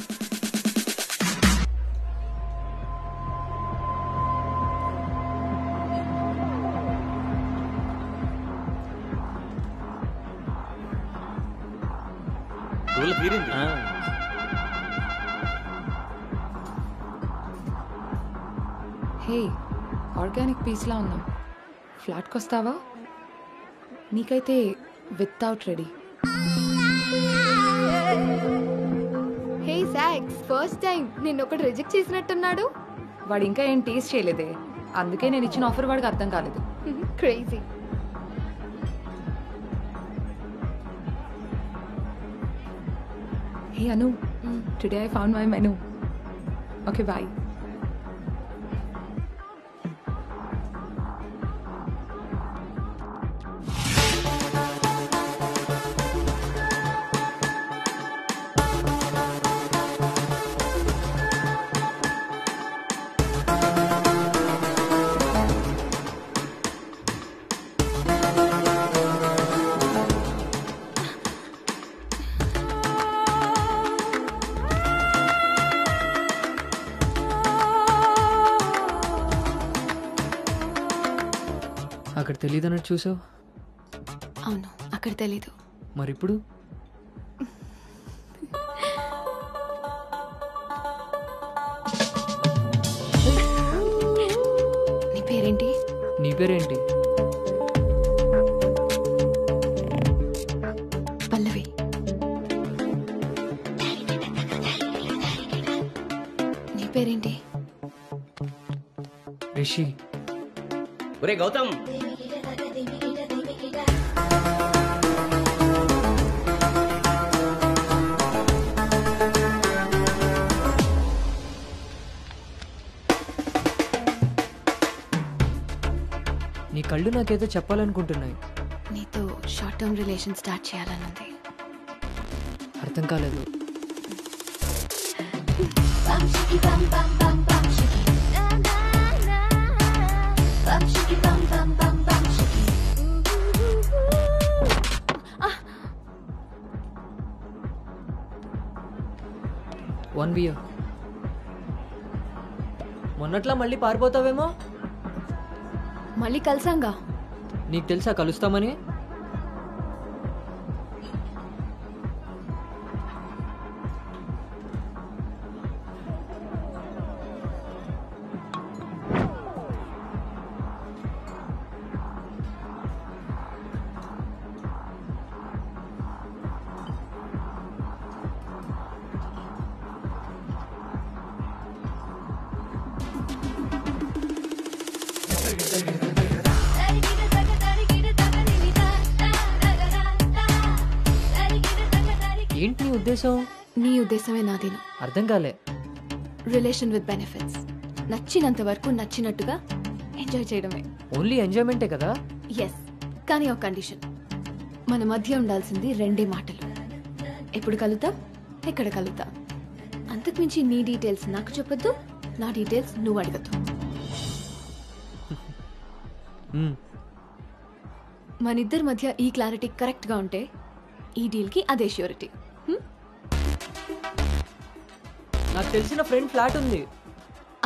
హే, ఆర్గానిక్ పీస్లా ఉన్నాం. ఫ్లాట్కి వస్తావా? నీకైతే వితౌట్ రెడీ. హే సాక్స్, ఫస్ట్ టైం నిన్ను ఒకటి రిజెక్ట్ చేసినట్టున్నాడు. వాడు ఇంకా ఏం టేస్ట్ చేయలేదే, అందుకే నేను ఇచ్చిన ఆఫర్ వాడికి అర్థం కాలేదు. Crazy. Hey Anu, today I found my menu. Okay bye. అక్కడ తెలీదన్నట్టు చూసావు. అవును, అక్కడ తెలీదు. మరిప్పుడు నీ పేరేంటి? నీ పేరేంటి? పల్లవి. నీ పేరేంటి? రిషి. ఒరే గౌతమ్, నీ కళ్ళు నాకేదో చెప్పాలనుకుంటున్నాయి. నీతో షార్ట్ టర్మ్ రిలేషన్ స్టార్ట్ చేయాలనుంది. అర్థం కాలేదు. మొన్నట్లా మళ్ళీ పారిపోతావేమో. మళ్ళీ కలిసాంగా. నీకు తెలుసా కలుస్తామని? ఏంటి నీ ఉద్దేశం? నీ ఉద్దేశమే నాదేను. అర్థం కాలే. Relation with benefits. నచ్చినంత వరకు నచ్చినట్టుగా ఎంజాయ్ చేయడమే. ఓన్లీ ఎంజాయ్మెంటే కదా? ఎస్, కానీ ఒక కండిషన్. మన మధ్య ఉండాల్సింది 2 మాటలు. ఎప్పుడు కలుద్దాం, ఎక్కడ కలుద్దాం. అంతకుమించి నీ డీటెయిల్స్ నాకు చెప్పొద్దు, నా డీటెయిల్స్ నువ్వు అడగద్దు. మనిద్దరి మధ్య ఈ క్లారిటీ కరెక్ట్గా ఉంటే ఈ డీల్కి అదే ష్యూరిటీ. నాకు తెలిసిన ఫ్రెండ్ ఫ్లాట్ ఉంది.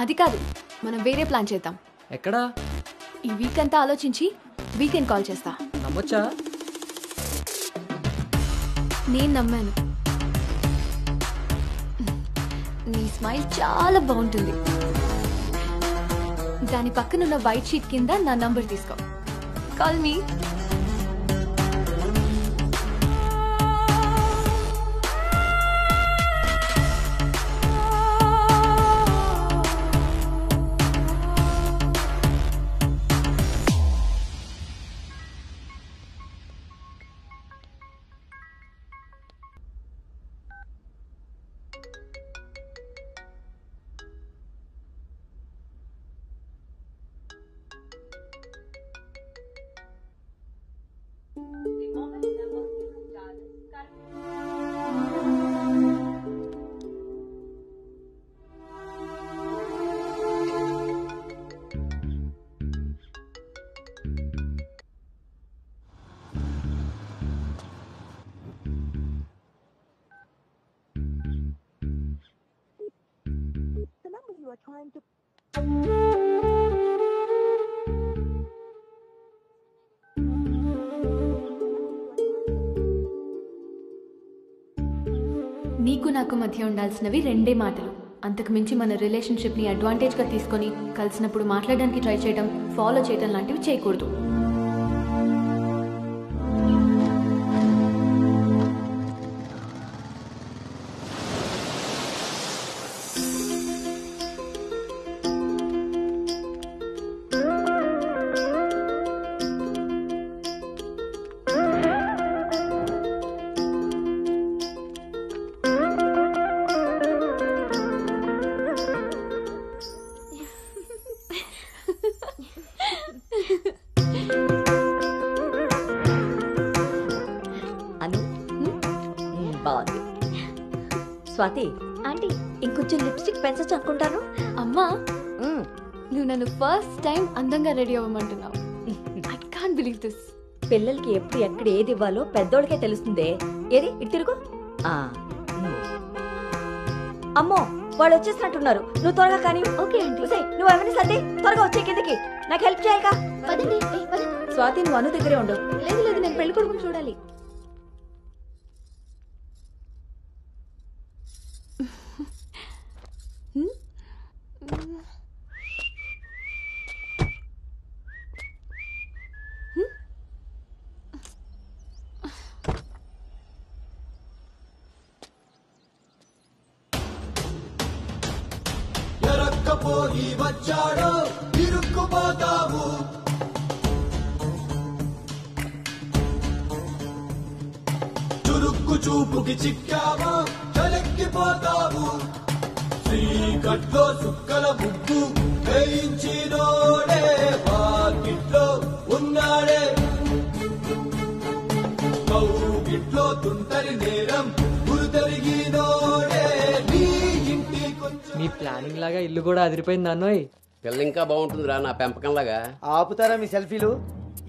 అది కాదు, మనం వేరే ప్లాన్ చేద్దాం. ఎక్కడా? ఈ వీక్ అంతా ఆలోచించి వీకెండ్ కాల్ చేస్తా. నమ్మొచ్చా? నేను నమ్మాను. నీ స్మైల్ చాలా బాగుంటుంది. దాని పక్కనున్న వైట్ షీట్ కింద నా నంబర్ తీసుకో. Call me. నీకు నాకు మధ్య ఉండాల్సినవి 2 మాటలు. అంతకుమించి మన రిలేషన్షిప్ని అడ్వాంటేజ్గా తీసుకొని కలిసినప్పుడు మాట్లాడడానికి ట్రై చేయడం, ఫాలో చేయడం లాంటివి చేయకూడదు. బాగుంది. స్వాతి ఆంటీ, ఇంకొంచెం లిప్స్టిక్ పెంచచ్చు అనుకుంటాను. అమ్మా, నువ్వు నన్ను ఫస్ట్ టైం అందంగా రెడీ అవ్వమంటున్నావు. I can't believe this. పిల్లలకి ఎప్పుడు ఎక్కడ ఏది ఇవ్వాలో పెద్దోళ్ళకే తెలుస్తుందే. ఏది ఇటు తిరుగు. అమ్మో, వాళ్ళు వచ్చేసినట్టున్నారు. నువ్వు త్వరగా కానీ. ఓకే అండి. నువ్వు ఎవరిని సర్ది త్వరగా వచ్చే కిందకి. నాకు హెల్ప్ చేయాలిగా. పదండి. స్వాతి, నువ్వు అను దగ్గరే ఉండు. లేదు లేదు, నేను పెళ్లి కొడుకుని చూడాలి. ఎరక్కపోయి వచ్చాడో ఇరుక్కుపోతావు. చురుక్కు చూపుకి చిక్కావో చలెక్కిపోతావు. శ్రీకట్లో సుక్కల ముగ్గు వేయించినోడే వాకిట్లో ఉన్నాడే. కౌగిట్లో తుంటరి నేరం గురుతరిగినోడే. నీ ఇంటి మీ ప్లానింగ్ లాగా ఇల్లు కూడా అదిరిపోయింది అన్నోయ్. పిల్ల ఇంకా బాగుంటుందిరా నా పెంపకం లాగా. ఆపుతారా మీ సెల్ఫీలు?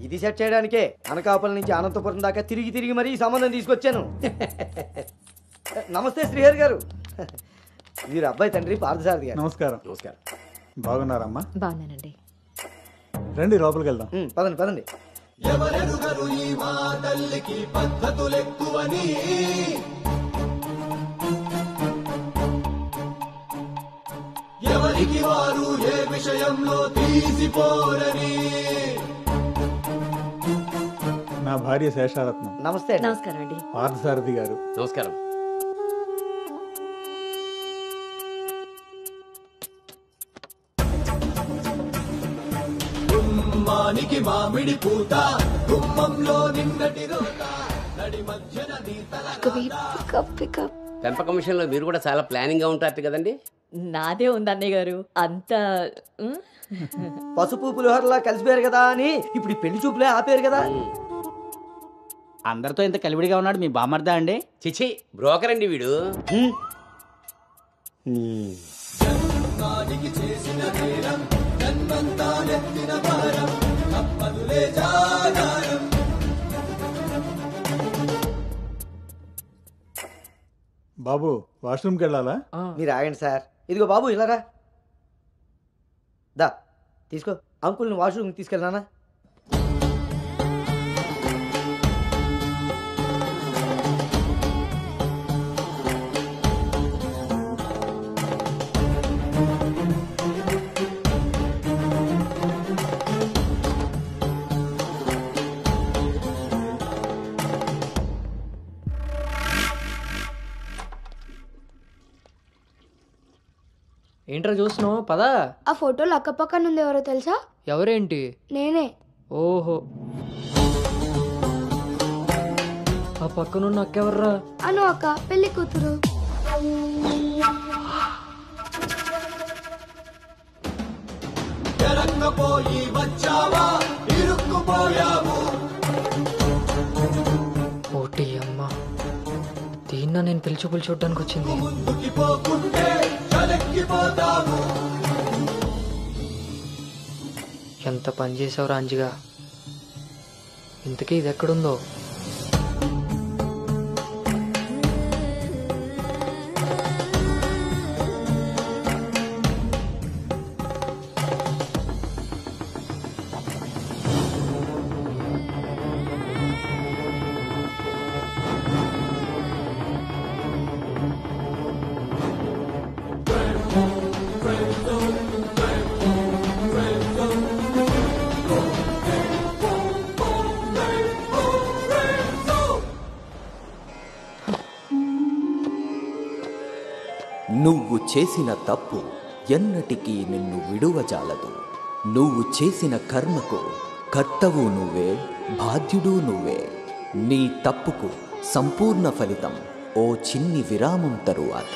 ఇది సెట్ చేయడానికే అనకాపల నుంచి అనంతపురం దాకా తిరిగి తిరిగి మరీ ఈ సంబంధం తీసుకొచ్చాను. నమస్తే శ్రీహరి గారు. వీరు అబ్బాయి తండ్రి పార్థసారథి గారు. నమస్కారం. నమస్కారం. బాగున్నారమ్మా? బాగున్నానండి. రండి లోపలికి వెళ్దాం. పదండి పదండి. ఎవరెరుగరు ఈ మా తల్లికి పద్ధతులెక్కువని, ఎవరికి వారు ఏ విషయంలో తీసిపోరని. నా భార్య శేషారత్నం. నమస్తే. నమస్కారం అండి. పార్థసారథి గారు. నమస్కారం. గుమ్మానికి మామిడి పూత, గుమ్మంలో నిన్నటి రోత, నడి మధ్యన పెంపకం విషయంలో మీరు కూడా చాలా ప్లానింగ్ గా ఉంటారు కదండి. నాదే ఉంది అన్నయ్య గారు. అంతా పసుపు పులిహోరలా కలిసిపోయారు కదా అని ఇప్పుడు ఈ పెళ్లి చూపులే ఆపేరు కదా. అందరితో ఇంత కలివిడిగా ఉన్నాడు మీ బామర్దా అండి? చిచి, బ్రోకర్ అండి వీడు. జన్మానికి చేసిన నేరం, జన్మంతా నెత్తిన భారం, తప్పదులే జాగారం. బాబు వాష్రూమ్కి వెళ్ళాలా? మీరు ఆగండి సార్. ఇదిగో బాబు ఇలారా. దా తీసుకో. అంకుల్ని వాష్రూమ్కి తీసుకెళ్ళానా? ఏంట్రా చూస్తున్నావు? పదా. ఆ ఫోటోలు అక్కపక్కన ఉంది, ఎవరో తెలుసా? ఎవరేంటి? నేనే. ఓహో, ఆ పక్కనున్న అక్కెవర్రా? అను అక్క, పెళ్లి కూతురు. ఎరక్కపోయి వచ్చావా, ఇరుక్కుపోయావు. ఓటి అమ్మ, దీన్న నేను పిలిచి చూడడానికి వచ్చింది. ముందుకి పోకుంటే చలెక్కిపోతావు. ఎంత పని చేసావురా అంజిగా. ఇంతకీ ఇది ఎక్కడుందో? నువ్వు చేసిన తప్పు ఎన్నటికీ నిన్ను విడువజాలదు. నువ్వు చేసిన కర్మకు కర్తవు నువ్వే, బాధ్యుడు నువ్వే. నీ తప్పుకు సంపూర్ణ ఫలితం ఓ చిన్ని విరామం తరువాత.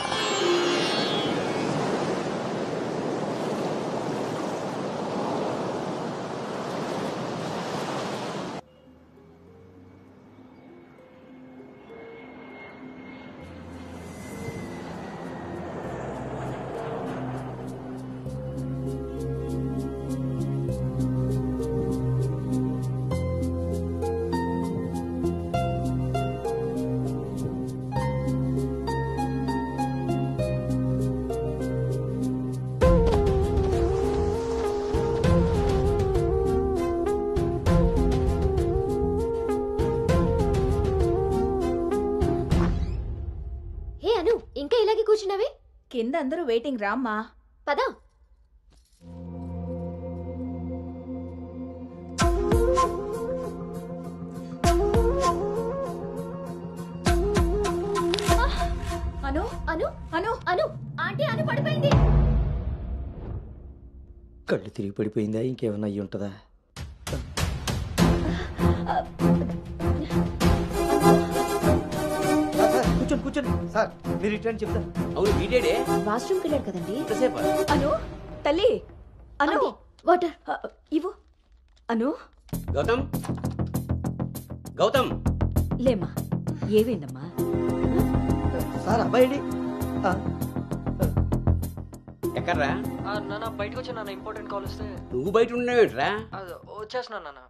ఇంకా ఇలాగే కూర్చున్నావే? కింద అందరూ వెయిటింగ్, రామ్మా. పదా. అను అను అను అను ఆంటీ, అను పడిపోయింది. కళ్ళు తిరిగి పడిపోయిందా? ఇంకేమన్నా అయ్యి ఉంటుందా? కూర్చోండి కూర్చోండి సార్, మీరు రిటర్న్ చెప్తారు. అవును, వీడేడే వాష్రూమ్కి వెళ్ళాడు కదండి. ఎంతసేపు? అను తల్లి, అను వాటర్ ఇవ్వు. అను గౌతమ్, గౌతమ్ లేమ్మా. ఏమైందమ్మా? సార్ అబ్బాయి ఎక్కడ్రా? నాన్న బయటకు వచ్చా నాన్న, ఇంపార్టెంట్ కాల్ వస్తే. నువ్వు బయట ఉండేవేంట్రా? వచ్చేస్తున్నా నాన్న.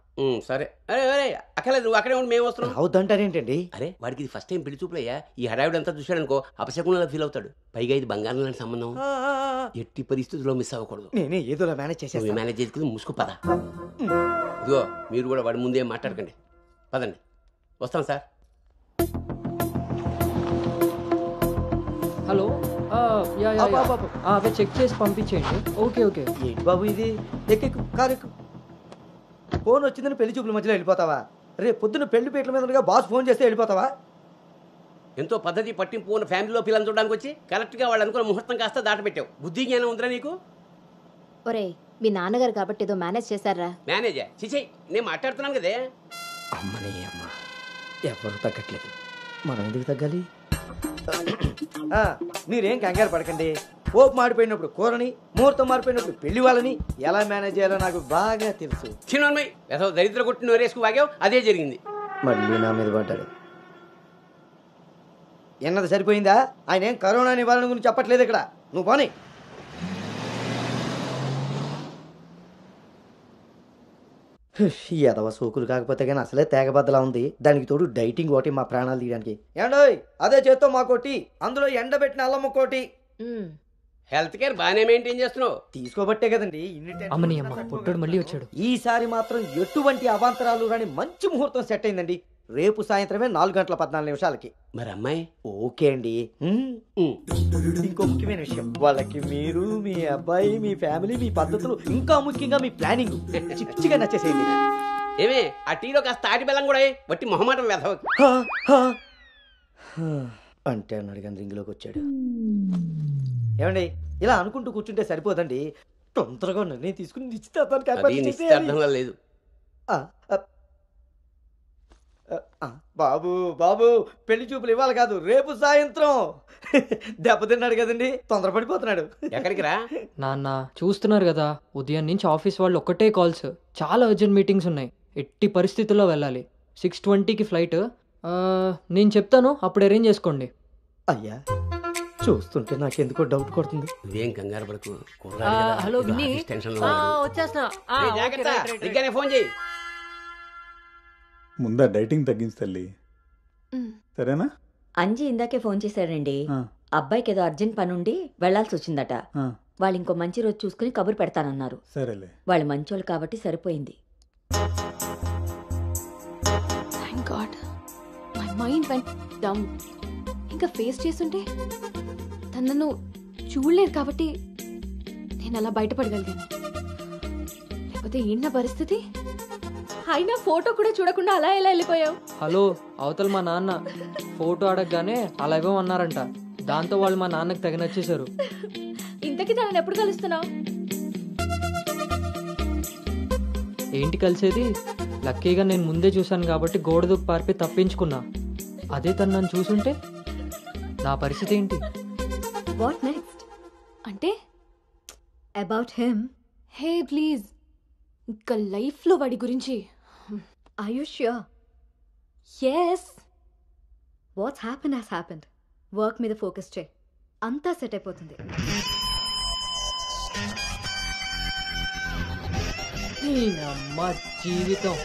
సరే. అరే అరే అక్కర్లేదు, నువ్వు అక్కడే ఉండి మేము వస్తున్నాం. అవుతుంటారేంటండి? అరే వాడికి ఇది ఫస్ట్ టైం పెళ్లి చూపులయ్యా. ఈ హడావిడి అంతా చూశాడనుకో అపశకునంలా ఫీల్ అవుతాడు. పైగా ఇది బంగారం లాంటి సంబంధం, ఎట్టి పరిస్థితుల్లో మిస్ అవ్వకూడదు. నేనే ఏదోలా మేనేజ్ చేసేస్తాను. మేనేజ్ చేసుకుని ముసుకు పద. ఇదిగో మీరు కూడా వాడి ముందే మాట్లాడకండి, పదండి. వస్తాం సార్. హలో, అవి చెక్ చేసి పంపించేయండి. Okay okay. ఏంటి బాబు ఇది? ఎక్కెక్కు, కారు ఎక్కు. ఫోన్ వచ్చిందని పెళ్లి చూపుల మధ్యలో వెళ్ళిపోతావా? రేపు పొద్దున్న పెళ్లి పీటల మీద ఉండగా బాస్ ఫోన్ చేస్తే వెళ్ళిపోతావా? ఎంతో పద్ధతి పట్టింపు ఉన్న ఫ్యామిలీలో పిల్లలు చూడడానికి వచ్చి కరెక్ట్గా వాళ్ళు అనుకున్న ముహూర్తం కాస్త దాటపెట్టావు. బుద్ధి జ్ఞానం ఉందిరా నీకు? ఒరే, మీ నాన్నగారు కాబట్టి ఏదో మేనేజ్ చేశారా? మేనేజా? చిచే, నేను మాట్లాడుతున్నాను కదే. అమ్మని అమ్మ, ఎవరు తగ్గట్లేదు, మనం ఎందుకు తగ్గాలి? మీరేం కంగారు పడకండి. ఓపు మాడిపోయినప్పుడు కూరని, ముహూర్తం మారిపోయినప్పుడు పెళ్లి వాళ్ళని ఎలా మేనేజ్ చేయాలో నాకు బాగా తెలుసు. చిన్నమ్మాయి ఏదో దరిద్ర కొట్టి నోరేసుకు వాగావు, అదే జరిగింది. మళ్ళీ నా మీద పడ్డాడు. ఎన్నది సరిపోయిందా? ఆయన ఏం కరోనా నివారణ గురించి చెప్పట్లేదు ఇక్కడ. నువ్వు పోనీ. ఎదవ సోకులు కాకపోతే కానీ అసలే తేగబద్దలా ఉంది. దానికి తోడు డైటింగ్ ఒకటి మా ప్రాణాలు తీయడానికి. ఏండోయ్, అదే చేత్తో మాకోటి, అందులో ఎండబెట్టిన అల్లం కోటి. హెల్త్ కేర్ బాగానే మెయింటైన్ చేస్తున్నావు. తీసుకోబట్టే కదండి అమ్మని అమ్మ, పుట్టడు మళ్ళీ వచ్చాడు. ఈసారి మాత్రం ఎటువంటి అవాంతరాలు రాని మంచి ముహూర్తం సెట్ అయిందండి. రేపు సాయంత్రమే 4:14 మరి అమ్మాయి? ఓకే అండి. ఇంకో ముఖ్యమైన విషయం, వాళ్ళకి మీరు, మీ అబ్బాయి, మీ ఫ్యామిలీ, మీ పద్ధతులు, ఇంకా ముఖ్యంగా మీ ప్లానింగ్ చిచ్చిగా నచ్చేసేయండి. ఏమే ఆ టీలో కాస్త తాటి బెల్లం కూడా బట్టి మొహమాటం వేధవ అంటే అన్నాడు కానీ రింగ్లోకి వచ్చాడు. ఏమండి, ఇలా అనుకుంటూ కూర్చుంటే సరిపోదండి. తొందరగా నిర్ణయం తీసుకుని నిశ్చితార్థంగా లేదు. బాబు బాబు, పెళ్లి చూపులు ఇవ్వాలి కాదు, రేపు సాయంత్రం. దెబ్బతిన్నాడు కదండి, తొందరపడిపోతున్నాడు. ఎక్కడికి రా నాన్న? చూస్తున్నారు కదా, ఉదయం నుంచి ఆఫీస్ వాళ్ళు ఒక్కటే కాల్స్. చాలా అర్జెంట్ మీటింగ్స్ ఉన్నాయి, ఎట్టి పరిస్థితుల్లో వెళ్ళాలి. 6:20కి ఫ్లైట్. నేను చెప్తాను, అప్పుడు అరేంజ్ చేసుకోండి. అయ్యా, చూస్తుంటే నాకెందుకో డౌట్ కొడుతుంది. ఇదేం కంగారు పడకు. హలో విన్నీ, వచ్చేస్తున్నా, ఫోన్ చేయి. ముందా డైటింగ్ తగ్గించి తల్లి, సరేనా? అంజీ ఇందాకే ఫోన్ చేశాడండి. అబ్బాయికి ఏదో అర్జెంట్ పని ఉండి వెళ్లాల్సి వచ్చిందట. వాళ్ళు ఇంకో మంచి రోజు చూసుకుని కబురు పెడతానన్నారు. సరేలే, వాళ్ళు మంచోళ్ళు కాబట్టి సరిపోయింది. Thank God, my mind vent down. ఇంకా ఫేస్ చేస్తుంటే తనను చూడలేదు కాబట్టి నేను అలా బయటపడగలిగాను. లేకపోతే ఏంటి పరిస్థితి? అయినా ఫోటో కూడా చూడకుండా అలా ఎలా వెళ్ళిపోయావు? హలో, అవతల మా నాన్న ఫోటో అడగగానే అలా ఇవ్వమన్నారంట. దాంతో వాళ్ళు మా నాన్నకి తెగ నచ్చేశారు. ఇంతకీ తనని ఎప్పుడు కలుస్తున్నావు? ఏంటి కలిసేది? లక్కీగా నేను ముందే చూశాను కాబట్టి గోడ దూకి పారిపోయి తప్పించుకున్నా. అదే తను నన్ను చూసుంటే నా పరిస్థితి ఏంటి? What next? అంటే అబౌట్ హిమ్. హే ప్లీజ్, ఇంకా లైఫ్లో వాడి గురించి. Are you sure? Yes. What's happened has happened. Work మీద ఫోకస్ చేయి, అంతా సెట్ అయిపోతుంది. అమ్మ జీవితం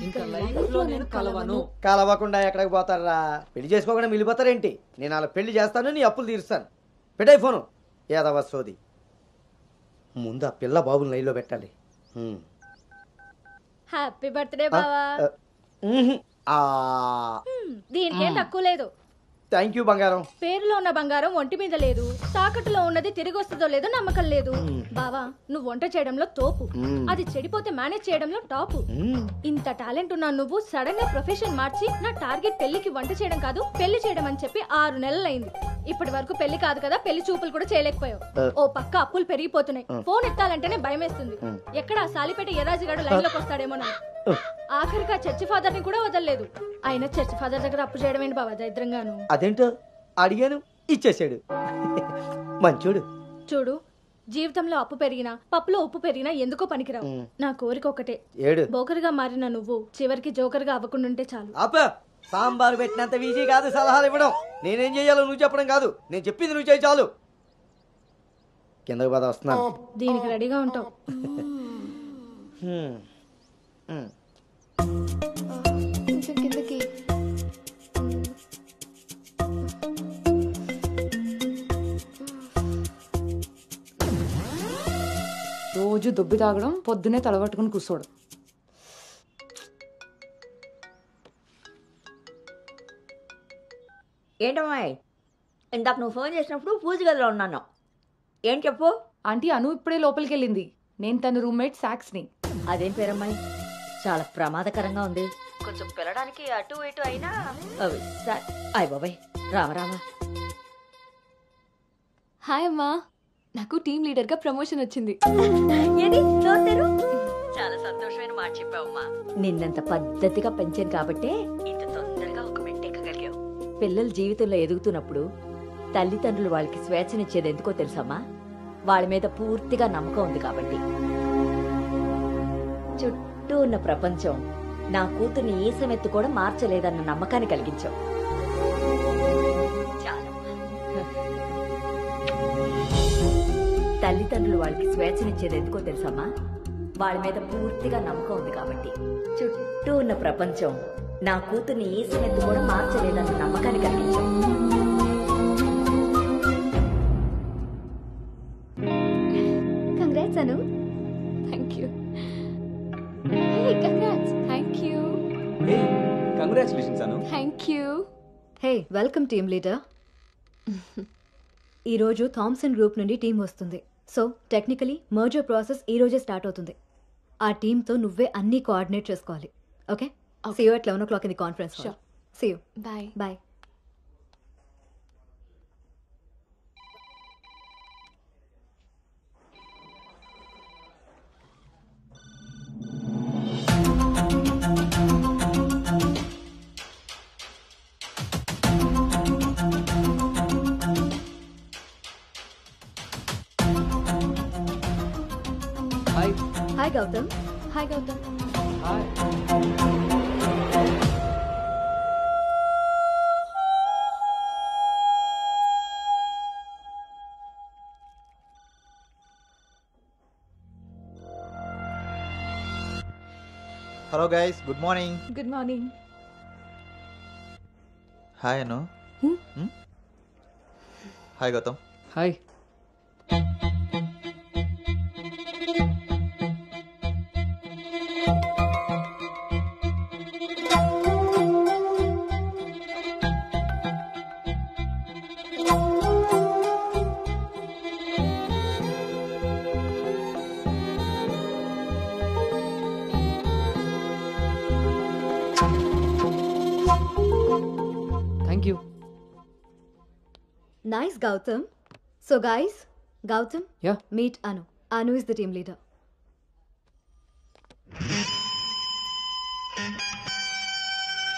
ఇంకా లైఫ్లో నేను కలవను. కలవకుండా ఎక్కడికి పోతారా? పెళ్లి చేసుకోకుండా మిగిలిపోతారేంటి? నేను అలా పెళ్లి చేస్తాను, నీ అప్పులు తీరుస్తాను. పెట్టాయి ఫోను. ఏదవ సోది. ముందు ఆ పిల్ల బాబుని లైన్లో పెట్టాలి. హ్యాపీ బర్త్డే బావా. దీనికేం తక్కువ లేదు. థ్యాంక్ యూ బంగారం. పేరులో ఉన్న బంగారం ఒంటి మీద లేదు, తాకట్టులో ఉన్నది తిరిగి వస్తుందో లేదో నమ్మకం లేదు. బావా, నువ్వు వంట చేయడంలో తోపు, అది చెడిపోతే మేనేజ్ చేయడంలో టాపు. ఇంత టాలెంట్ ఉన్నా నువ్వు సడన్ గా ప్రొఫెషన్ మార్చి నా టార్గెట్ పెళ్లికి వంట చేయడం కాదు పెళ్లి చేయడం అని చెప్పి 6 నెలలైంది. ఇప్పటి వరకు పెళ్లి కాదు కదా, పెళ్లి చూపులు కూడా చేయలేకపోయావు. ఓ పక్క అప్పులు పెరిగిపోతున్నాయి, ఫోన్ ఎత్తాలంటేనే భయం వేస్తుంది. ఎక్కడ సాలిపేట ఎరాజిగాడు లైన్ లోకి వస్తాడేమోనని. ఆఖరిగా చర్చి ఫాదర్ ని కూడా వదలలేదు. ఆయన చర్చి ఫాదర్ దగ్గర అప్పు చేయడం ఏంటి బాబా దరిద్రంగాను? అదేంటో అడిగాను, ఇచ్చేసాడు. మంచోడు. చూడు, జీవితంలో అప్పు పెరిగినా పప్పులో ఉప్పు పెరిగినా ఎందుకో పనికిరావు. నా కోరిక ఒకటే, బోకర్గా మారిన నువ్వు చివరికి జోకర్గా అవ్వకుండా ఉంటే చాలు. ఆపా, సాంబార్ పెట్టినంత ఈజీ కాదు సలహాలు ఇవ్వడం. నేనేం చేయాలో నువ్వు చెప్పడం కాదు, నేను చెప్పింది నువ్వు చేయి చాలు. కిందకి పద, వస్తున్నాను. దీనికి రెడీగా ఉంటావు. కొంచెం కిందకి. రోజు దొబ్బి తాగడం, పొద్దునే తలబట్టుకుని కూర్చోడు. ఏంటమ్మాయి, ఇందాక నువ్వు ఫోన్ చేసినప్పుడు పూజ గదిలో ఉన్నాను. ఏం చెప్పు? ఆంటీ అను ఇప్పుడే లోపలికి వెళ్ళింది. నేను తన రూమ్మేట్ సాక్స్ని. అదేం పేరమ్మాయి, చాలా ప్రమాదకరంగా ఉంది. కొంచెం పిల్లడానికి అటు ఇటు అయినా అయ్ బాబాయ్, రామరామా. హాయ్ అమ్మా, నాకు టీమ్ లీడర్గా ప్రమోషన్ వచ్చింది. చాలా సంతోషమైన మాట చెప్పావమ్మా. నిన్నంత పద్ధతిగా పెంచాను కాబట్టే ఇంత తొందరగా ఒక మెట్టెక్కగలిగావు. పిల్లల జీవితంలో ఎదుగుతున్నప్పుడు తల్లిదండ్రులు వాళ్ళకి స్వేచ్ఛనిచ్చేది ఎందుకో తెలుసమ్మా? వాళ్ళ మీద పూర్తిగా నమ్మకం ఉంది కాబట్టి. చుట్టూ ఉన్న ప్రపంచం నా కూతుర్ని ఈసమెత్తు కూడా మార్చలేదన్న నమ్మకాన్ని కలిగించావు. తల్లిదండ్రులు వాళ్ళకి స్వేచ్ఛనిచ్చేది ఎందుకో తెలుసమ్మా? వాళ్ళ మీద పూర్తిగా నమ్మకం ఉంది కాబట్టి. చుట్టూ ఉన్న ప్రపంచం నా కూతుర్ని ఈసమెత్తు కూడా మార్చలేదన్న నమ్మకాన్ని కలిగించావు. Congrats Anu. Thank you. Hey congrats. Thank you. Congratulations Anu. Thank you. Hey, welcome team leader. ఈరోజు థామ్సన్ గ్రూప్ నుండి టీం వస్తుంది. సో టెక్నికలీ మర్జర్ ప్రాసెస్ ఈ రోజే స్టార్ట్ అవుతుంది. ఆ టీంతో నువ్వే అన్నీ కోఆర్డినేట్ చేసుకోవాలి. Okay, see you at 11 o'clock in the conference hall. See you. Bye. Bye. Hi. Hi Gautam. Hi Gautam. Hi. Hello guys, good morning. Good morning. Hi Anu. Hi Gautam. Hi. Thank you. Nice, Gautam. So guys, Gautam, Yeah. meet Anu. Anu is the team leader.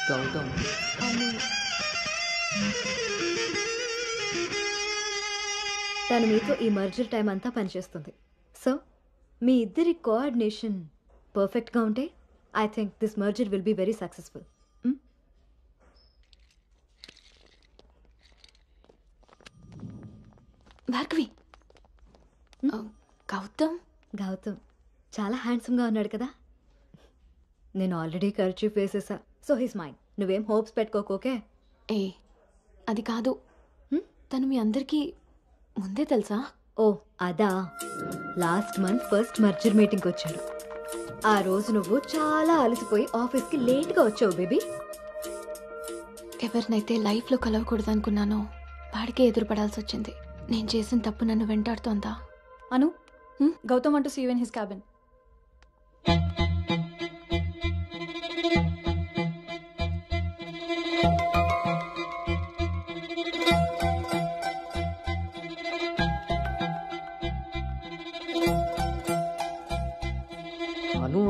Gautam. తను మీతో ఈ merger time అంతా పనిచేస్తుంది. So మీ ఇద్దరి coordination పర్ఫెక్ట్గా ఉంటే I think this merger will be very successful. Bhargavi. Gautam. Gautam చాలా హ్యాండ్సమ్గా ఉన్నాడు కదా. నేను ఆల్రెడీ కర్చీఫ్ వేసేసా. So he's mine. నువ్వేం హోప్స్ పెట్టుకోకోకే. ఏ అది కాదు, తను మీ అందరికీ ముందే తెలుసా? ఓ అదా, లాస్ట్ మంత్ ఫస్ట్ మర్జర్ మీటింగ్కి వచ్చాడు. ఆ రోజు నువ్వు చాలా అలసిపోయి ఆఫీస్కి లేట్గా వచ్చావు బేబీ. ఎవరినైతే లైఫ్లో కలవకూడదు అనుకున్నానో వాడికే ఎదురుపడాల్సి వచ్చింది. నేను చేసిన తప్పు నన్ను వెంటాడుతోందా? అను, Gautam want to see you in his cabin. Anu,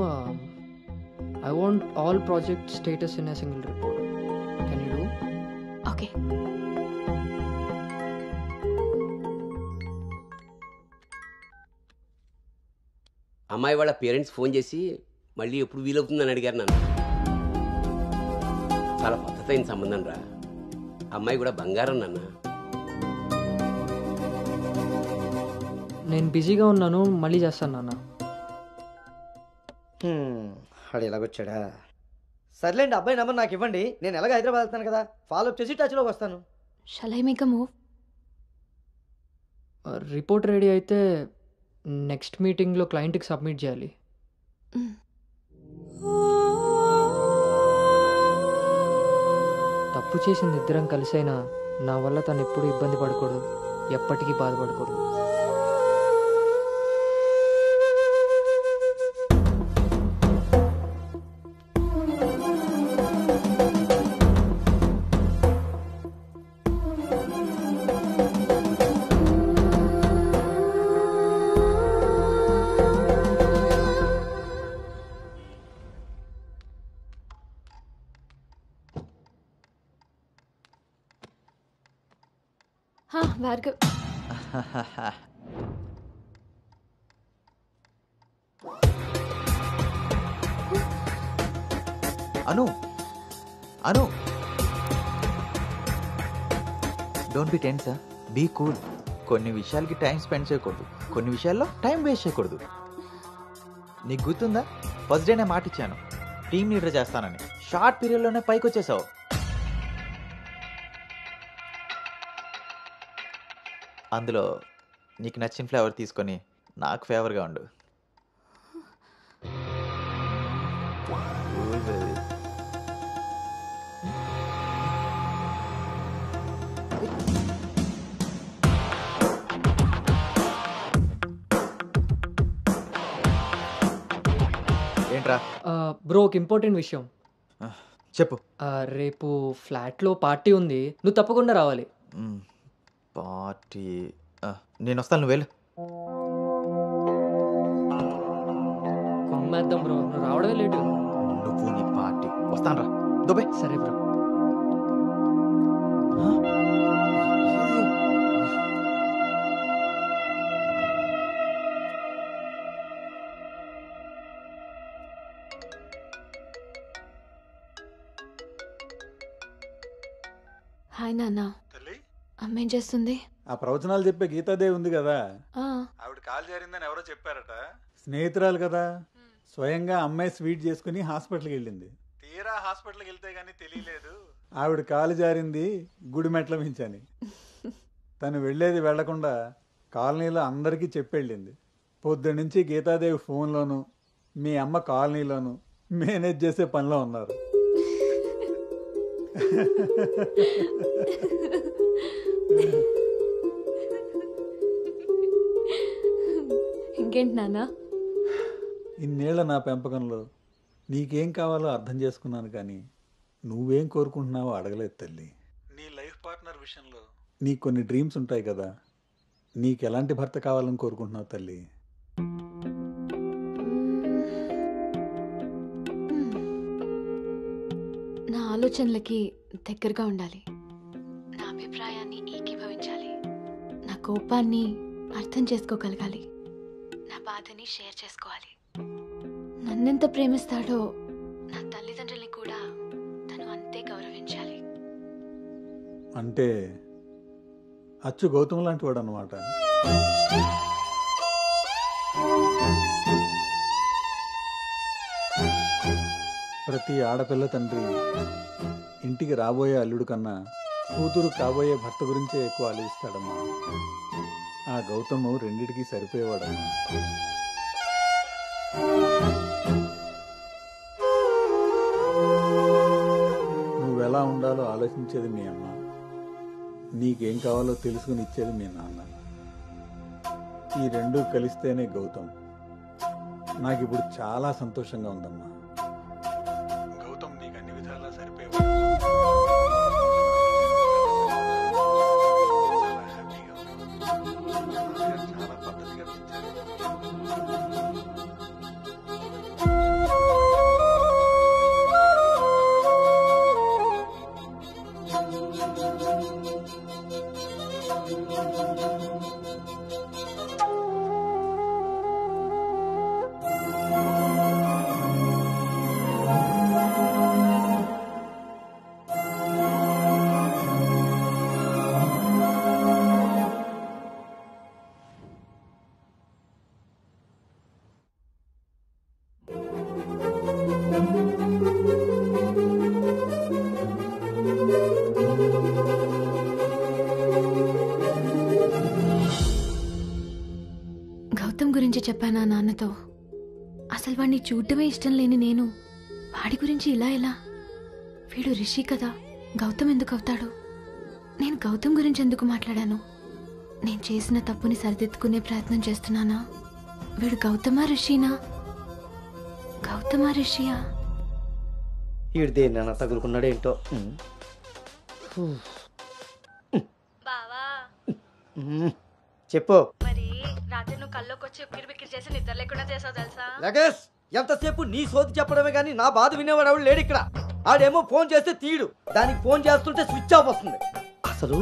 I want all project status in a single report. Can you do? Okay. అమ్మాయి వాళ్ళ పేరెంట్స్ ఫోన్ చేసి మళ్ళీ ఎప్పుడు వీలవుతుందని అడిగారు నన్ను. చాలా పద్ధతైన సంబంధం రా. అమ్మాయి కూడా బంగారం నాన్న. నేను బిజీగా ఉన్నాను, మళ్ళీ చేస్తాను నాన్న. వాడు ఎలాగొచ్చాడా? సర్లేండి, అబ్బాయి నెంబర్ నాకు ఇవ్వండి. నేను ఎలాగ హైదరాబాద్ వెళ్తాను కదా, ఫాలో అప్ చేసి టచ్లోకి వస్తాను. Shall I make a move? Report ready అయితే నెక్స్ట్ మీటింగ్లో క్లయింట్కి సబ్మిట్ చేయాలి. తప్పు చేసింది ఇద్దరం కలిసైనా నా వల్ల తను ఎప్పుడు ఇబ్బంది పడకూడదు, ఎప్పటికీ బాధపడకూడదు. Bhargav, Anu Anu don't be tense, be cool. కొన్ని విషయాలకి టైం స్పెండ్ చేయకూడదు, కొన్ని విషయాల్లో టైం వేస్ట్ చేయకూడదు. నీకు గుర్తుందా, ఫస్ట్ డే నేను మాట ఇచ్చాను టీమ్ లీడర్ చేస్తానని. షార్ట్ పీరియడ్లోనే పైకి వచ్చేసావు. అందులో నీకు నచ్చిన ఫ్లేవర్ తీసుకొని నాకు ఫేవర్గా ఉండు. ఏంట్రా? బ్రో, ఒక ఇంపార్టెంట్ విషయం చెప్పు. రేపు ఫ్లాట్లో పార్టీ ఉంది, నువ్వు తప్పకుండా రావాలి. పార్టీ? నేను వస్తాను, నువ్వు వెళ్ళు. కుమ్మేద్దాం బ్రో, నువ్వు రావడమే లేటు. నువ్వు నీ పార్టీ. వస్తాను రా, దుబాయ్. సరే బ్రో. హాయ్ నాన్న. అమ్మ ఏం చేస్తుంది? ఆ ప్రవచనాలు చెప్పే గీతాదేవి ఉంది కదా, ఆ, ఆవిడ కాల్ జారిందని ఎవరో చెప్పారట. స్నేహితురాలు కదా, స్వయంగా అమ్మాయి స్వీట్ చేసుకుని హాస్పిటల్కి వెళ్ళింది. తీరా హాస్పిటల్కి వెళ్తే గానీ తెలియలేదు ఆవిడ కాలు జారింది గుడి మెట్ల మించని. తను వెళ్ళేది వెళ్లకుండా కాలనీలో అందరికీ చెప్పెళ్ళింది. పొద్దున్నుంచి గీతాదేవి ఫోన్లోను, మీ అమ్మ కాలనీలోను మేనేజ్ చేసే పనిలో ఉన్నారు. ఇంకేంటి నాన్న? ఇన్నేళ్ల నా పెంపకంలో నీకేం కావాలో అర్థం చేసుకున్నాను, కానీ నువ్వేం కోరుకుంటున్నావో అడగలేదు తల్లి. నీ లైఫ్ పార్ట్నర్ విషయంలో నీకు కొన్ని డ్రీమ్స్ ఉంటాయి కదా, నీకు ఎలాంటి భర్త కావాలని కోరుకుంటున్నావు తల్లి? నా ఆలోచనలకి దగ్గరగా ఉండాలి, నా అభిప్రాయాన్ని ఏకీభవించాలి, నా కోపాన్ని అర్థం చేసుకోగలగాలి, నా బాధని షేర్ చేసుకోవాలి. నన్నెంత ప్రేమిస్తాడో నా తల్లిదండ్రుల్ని కూడా తను అంతే గౌరవించాలి. అంటే అచ్చు గౌతమ్ లాంటి వాడు అన్నమాట. ప్రతి ఆడపిల్ల తండ్రి ఇంటికి రాబోయే అల్లుడు కన్నా కూతురు కాబోయే భర్త గురించే ఎక్కువ ఆలోచిస్తాడమ్మా. ఆ గౌతమ్ రెండిటికి సరిపోయేవాడమ్మా. నువ్వెలా ఉండాలో ఆలోచించేది మీ అమ్మ, నీకేం కావాలో తెలుసుకుని ఇచ్చేది మీ నాన్న. ఈ రెండూ కలిస్తేనే గౌతమ్. నాకు ఇప్పుడు చాలా సంతోషంగా ఉందమ్మా. గౌతమ్ నీకు అన్ని విధాలా సరిపోయేవాడు. చాలా హ్యాపీగా ఉన్నావు. చాలా పద్ధతిగా పెంచారు. గౌతమ్ గురించి చెప్పానా నాన్నతో? అసలు వాడిని చూడటమే ఇష్టం లేని నేను వాడి గురించి ఇలా ఎలా? వీడు రిషి కదా, గౌతమ్ ఎందుకు అవుతాడు? నేను గౌతమ్ గురించి ఎందుకు మాట్లాడాను? నేను చేసిన తప్పుని సరిదిద్దుకునే ప్రయత్నం చేస్తున్నానా? వీడు గౌతమా రిషినా? గౌతమా రిషియా? వీడు దేన్నైనా తగులుకున్నాడేంటో. చెప్పు. మరి రాత్రి నువ్వు కల్లోకి వచ్చి ఉక్కిరి బిక్కిరి చేసి నిద్ర లేకుండా చేసావు తెలుసా? లగేష్, ఎంతసేపు నీ సోది చెప్పడమే కానీ నా బాధ వినేవాడు ఎవడు లేడు ఇక్కడ. ఆడేమో ఫోన్ చేస్తే తీయడు, దానికి ఫోన్ చేస్తుంటే స్విచ్ ఆఫ్ వస్తుంది. అసలు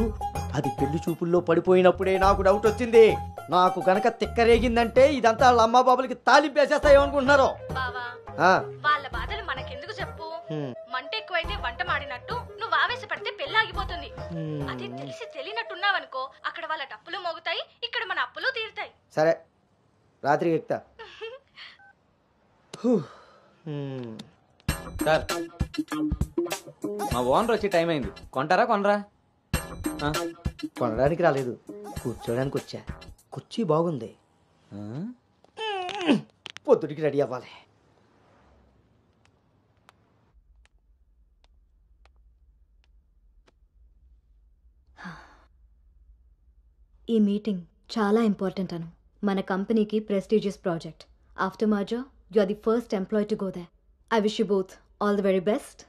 అది పెళ్లి చూపుల్లో పడిపోయినప్పుడే నాకు డౌట్ వచ్చింది. నాకు గనక తిక్కరేగిందంటే ఇదంతా వాళ్ళ అమ్మా బాబులకి తాలింపేసేస్తాయో అనుకుంటున్నారు. వాళ్ళ బాధలు మనకెందుకు చెప్పు? మంట ఎక్కువైతే వంట మాడినట్టు నువ్వు ఆవేశపడితే పెళ్లి ఆగిపోతుంది. అదే తెలిసి తెలియనట్టున్నావనుకో, అక్కడ వాళ్ళ డప్పులు మోగుతాయి, ఇక్కడ మన అప్పులు తీరుతాయి. సరే, రాత్రికి ఎక్కుతా. సార్, మా ఓనర్ వచ్చి టైం అయింది. కొంటారా కొనరా? కొనడానికి రాలేదు, కూర్చోడానికి వచ్చా. కుర్చీ బాగుంది, పొద్దుటికి రెడీ అవ్వాలి. ఈ మీటింగ్ చాలా ఇంపార్టెంట్ అను. మన కంపెనీకి prestigious project. After merger you are the first employee to go there. I wish you both all the very best.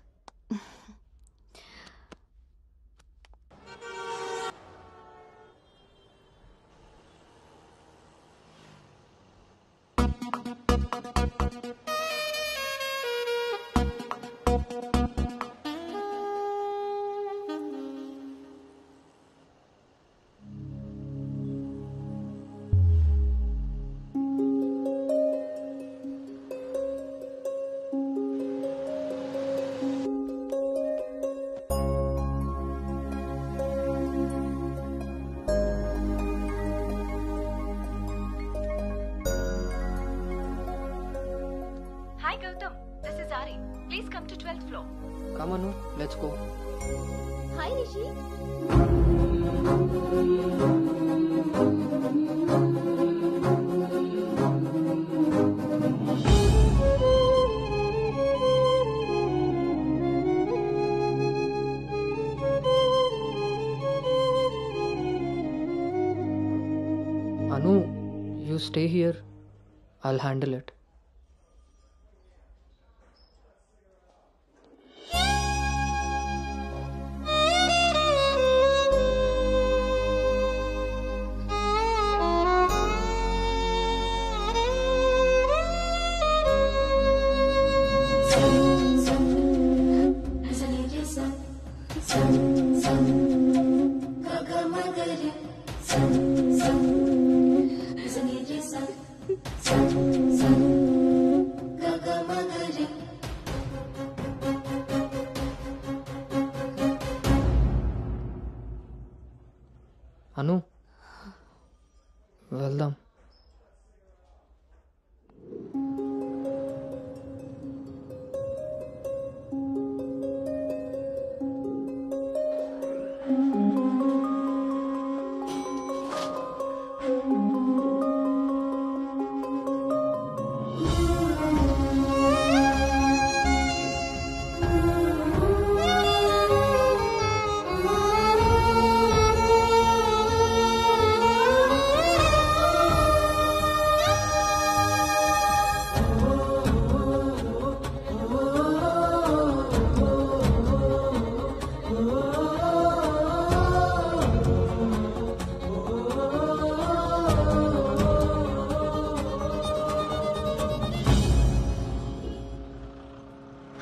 Hi Gautam, this is Ari. Please come to 12th floor. Come on, let's go. Hi Rishi. Anu, you stay here. I'll handle it. Anu, వెళ్దాం.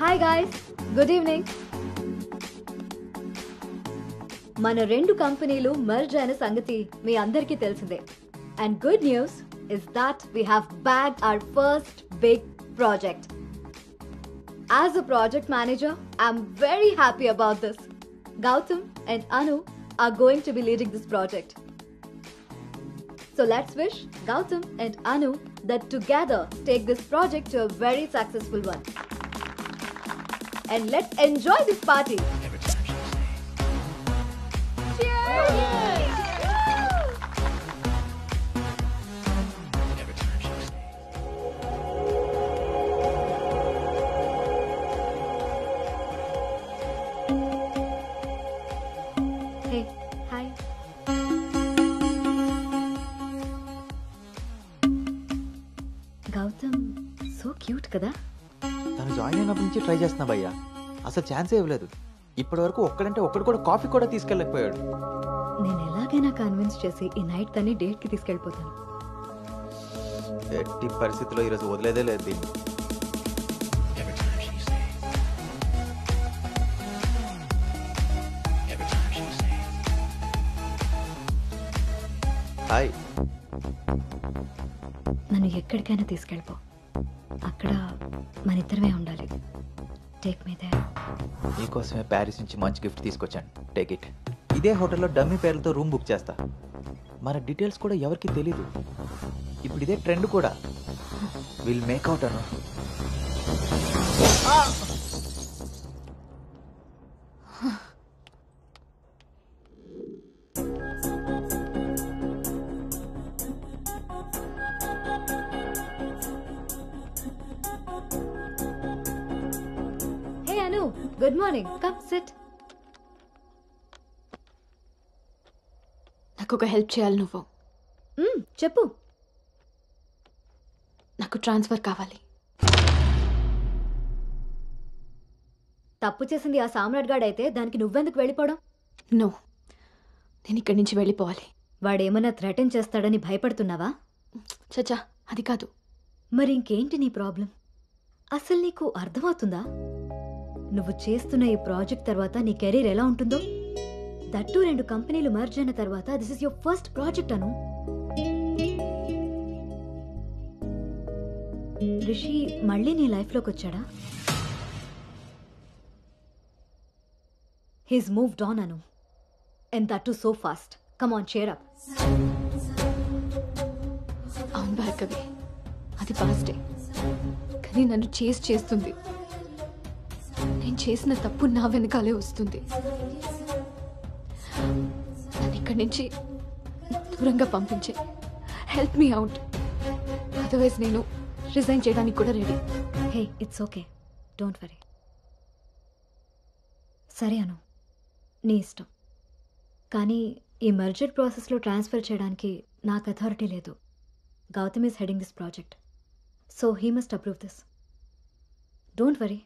Hi guys, good evening. మన రెండు కంపెనీలు merge అయిన సంగతి మీ అందరికీ తెలిసిందే. And good news is that we have bagged our first big project. As a project manager, I'm very happy about this. Gautam and Anu are going to be leading this project. So let's wish Gautam and Anu that together take this project to a very successful one. And let's enjoy this party. Cheers! Gautam so cute కదా. తను join అయినప్పటి నుంచి try చేస్తున్నా భయ్యా, అసలు ఛాన్సే ఇవ్వలేదు. ఇప్పటి వరకు ఒక్కడంటే ఒక్కడు కూడా కాఫీ కూడా తీసుకెళ్ళకపోయాడు. నేను ఎలాగైనా కన్విన్స్ చేసి ఈ నైట్ తన్ని డేట్కి తీసుకెళ్ళిపోతాను. ఎట్టి పరిస్థితుల్లో ఈరోజు వదిలేదే లేదు దీన్ని. హాయ్. నన్ను ఎక్కడికైనా తీసుకెళ్ళిపో, అక్కడ మన ఇద్దరమే ఉండాలి. Take me there. నీకోసమే ప్యారిస్ నుంచి మంచి గిఫ్ట్ తీసుకొచ్చాను, టేక్ ఇట్. ఇదే హోటల్లో డమ్మీ పేర్లతో రూమ్ బుక్ చేస్తా. మన డీటెయిల్స్ కూడా ఎవరికి తెలీదు. ఇప్పుడు ఇదే ట్రెండ్ కూడా. Will make out Anu. Hey Anu, good morning. Come SIT. నాకు ఒక హెల్ప్ చేయాలి నువ్వు. చెప్పు. నాకు ట్రాన్స్ఫర్ కావాలి. తప్పు చేసింది ఆ సామ్రాట్ గాడు అయితే దానికి నువ్వెందుకు వెళ్ళిపోవడం? నో, నేను ఇక్కడి నుంచి వెళ్ళిపోవాలి. వాడేమన్నా థ్రెటన్ చేస్తాడని భయపడుతున్నావా? చచ్చా, అది కాదు. మరి ఇంకేంటి నీ ప్రాబ్లం? అసలు నీకు అర్థమవుతుందా? నువ్వు చేస్తున్న ఈ ప్రాజెక్ట్ తర్వాత నీ కెరీర్ ఎలా ఉంటుందో? దట్టు 2 కంపెనీలు మర్జ్ అయిన తర్వాత this is your first project Anu. Rishi మళ్ళీ నీ లైఫ్లోకి వచ్చాడా? He's moved on Anu, and that too so fast. Come on, cheer up. అవును భార్గవి, అది పాస్టే, కానీ నన్ను చేస్తుంది. నేను చేసిన తప్పు నా వెనకాలే వస్తుంది. నన్ను ఇక్కడి నుంచి దూరంగా పంపించే. హెల్ప్ మీ అవుట్, అదర్వైజ్ నేను రిజైన్ చేయడానికి కూడా ready. Hey, it's okay, don't worry. సరే అను, నీ ఇష్టం. కానీ ఈ మర్జర్ ప్రాసెస్లో ట్రాన్స్ఫర్ చేయడానికి నాకు అథారిటీ లేదు. Gautam is heading this project, so he must approve this. Don't worry,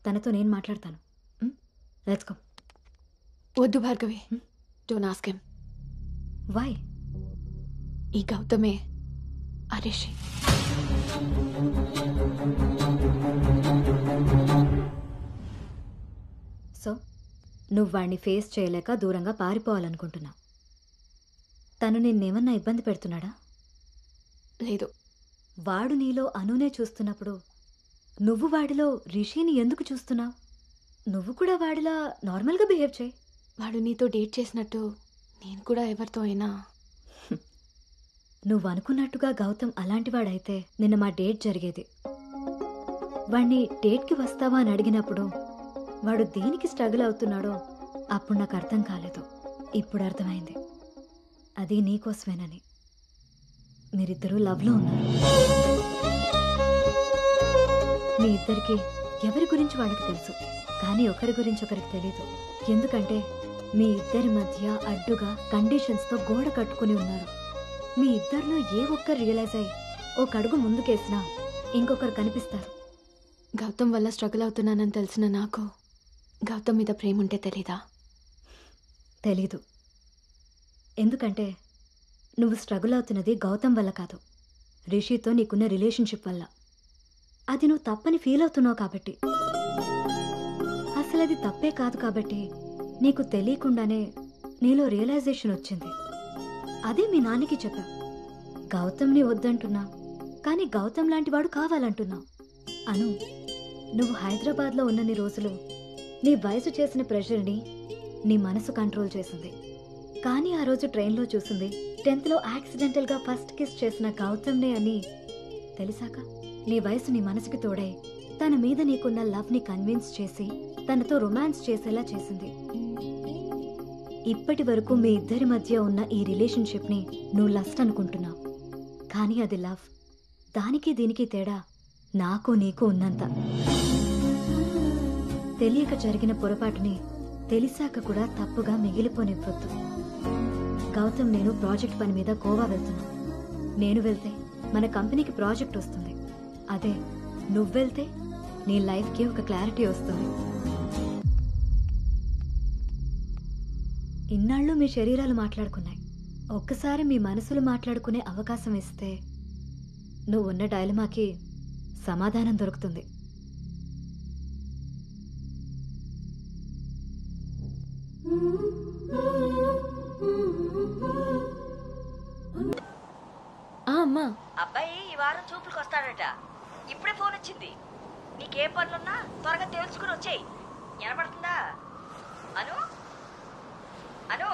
తనతో నేను మాట్లాడతాను. Let's go. వద్దు Bhargavi, don't ask him. Why? ఈ గౌతమే ఆ రిషి. సో నువ్వు వాడిని ఫేస్ చేయలేక దూరంగా పారిపోవాలనుకుంటున్నావు. తను నిన్నేమన్నా ఇబ్బంది పెడుతున్నాడా? లేదు. వాడు నీలో అనునే చూస్తున్నప్పుడు నువ్వు వాడిలో రిషిని ఎందుకు చూస్తున్నావు? నువ్వు కూడా వాడిలా నార్మల్గా బిహేవ్ చేయి. వాడు నీతో డేట్ చేసినట్టు నేను కూడా ఎవరితో అయినా. నువ్వు అనుకున్నట్టుగా గౌతమ్ అలాంటివాడైతే నిన్న మా డేట్ జరిగేది. వాడిని డేట్కి వస్తావా అని అడిగినప్పుడు వాడు దేనికి స్ట్రగుల్ అవుతున్నాడో అప్పుడు నాకు అర్థం కాలేదు. ఇప్పుడు అర్థమైంది, అది నీకోసమేనని. మీరిద్దరూ లవ్లో ఉన్నారు. మీ ఇద్దరికి ఎవరి గురించి వాళ్ళకి తెలుసు, కానీ ఒకరి గురించి ఒకరికి తెలీదు. ఎందుకంటే మీ ఇద్దరి మధ్య అడ్డుగా కండిషన్స్తో గోడ కట్టుకుని ఉన్నారు. మీ ఇద్దరిలో ఏ ఒక్కరు రియలైజ్ అయ్యి ఒక అడుగు ముందుకేసినా ఇంకొకరు కనిపిస్తారు. గౌతమ్ వల్ల స్ట్రగుల్ అవుతున్నానని తెలిసిన నాకు గౌతమ్ మీద ప్రేమ ఉంటే తెలీదా? తెలీదు. ఎందుకంటే నువ్వు స్ట్రగుల్ అవుతున్నది గౌతమ్ వల్ల కాదు, రిషితో నీకున్న రిలేషన్షిప్ వల్ల. అది నువ్వు తప్పని ఫీల్ అవుతున్నావు కాబట్టి. అసలు అది తప్పే కాదు కాబట్టి నీకు తెలియకుండానే నీలో రియలైజేషన్ వచ్చింది. అదే మీ నాన్నకి చెప్పావు. గౌతమ్ని వద్దంటున్నావు, కానీ గౌతమ్ లాంటి వాడు కావాలంటున్నావు. అను, నువ్వు హైదరాబాద్లో ఉన్నన్ని రోజులు నీ వయసు చేసిన ప్రెషర్ని నీ మనసు కంట్రోల్ చేసింది. కానీ ఆ రోజు ట్రైన్లో చూసింది 10th యాక్సిడెంటల్గా ఫస్ట్ కిస్ చేసిన గౌతమ్నే అని తెలిసాక నీ వయసు నీ మనసుకి తోడై తన మీద నీకున్న లవ్ని కన్విన్స్ చేసి తనతో రొమాన్స్ చేసేలా చేసింది. ఇప్పటి వరకు మీ ఇద్దరి మధ్య ఉన్న ఈ రిలేషన్షిప్ని నువ్వు లస్ట్ అనుకుంటున్నావు, కానీ అది లవ్. దానికి దీనికి తేడా నాకు నీకు ఉన్నంత. తెలియక జరిగిన పొరపాటుని తెలిసాక కూడా తప్పుగా మిగిలిపోనివ్వద్దు. గౌతమ్ నేను ప్రాజెక్ట్ పని మీద గోవా వెళ్తున్నా. నేను వెళ్తే మన కంపెనీకి ప్రాజెక్ట్ వస్తుంది. అదే నువ్వు వెళ్తే నీ లైఫ్కి ఒక క్లారిటీ వస్తుంది. ఇన్నాళ్ళు మీ శరీరాలు మాట్లాడుకున్నాయి. ఒక్కసారి మీ మనసులు మాట్లాడుకునే అవకాశం ఇస్తే నువ్వున్న డైలమాకి సమాధానం దొరుకుతుంది. అమ్మా, అబ్బాయి ఈ వారం చూపులకు వస్తాడట. ఇప్పుడే ఫోన్ వచ్చింది. నీకేం పనులున్నా త్వరగా తెలుసుకుని వచ్చేయి. వినపడుతుందా? అను అను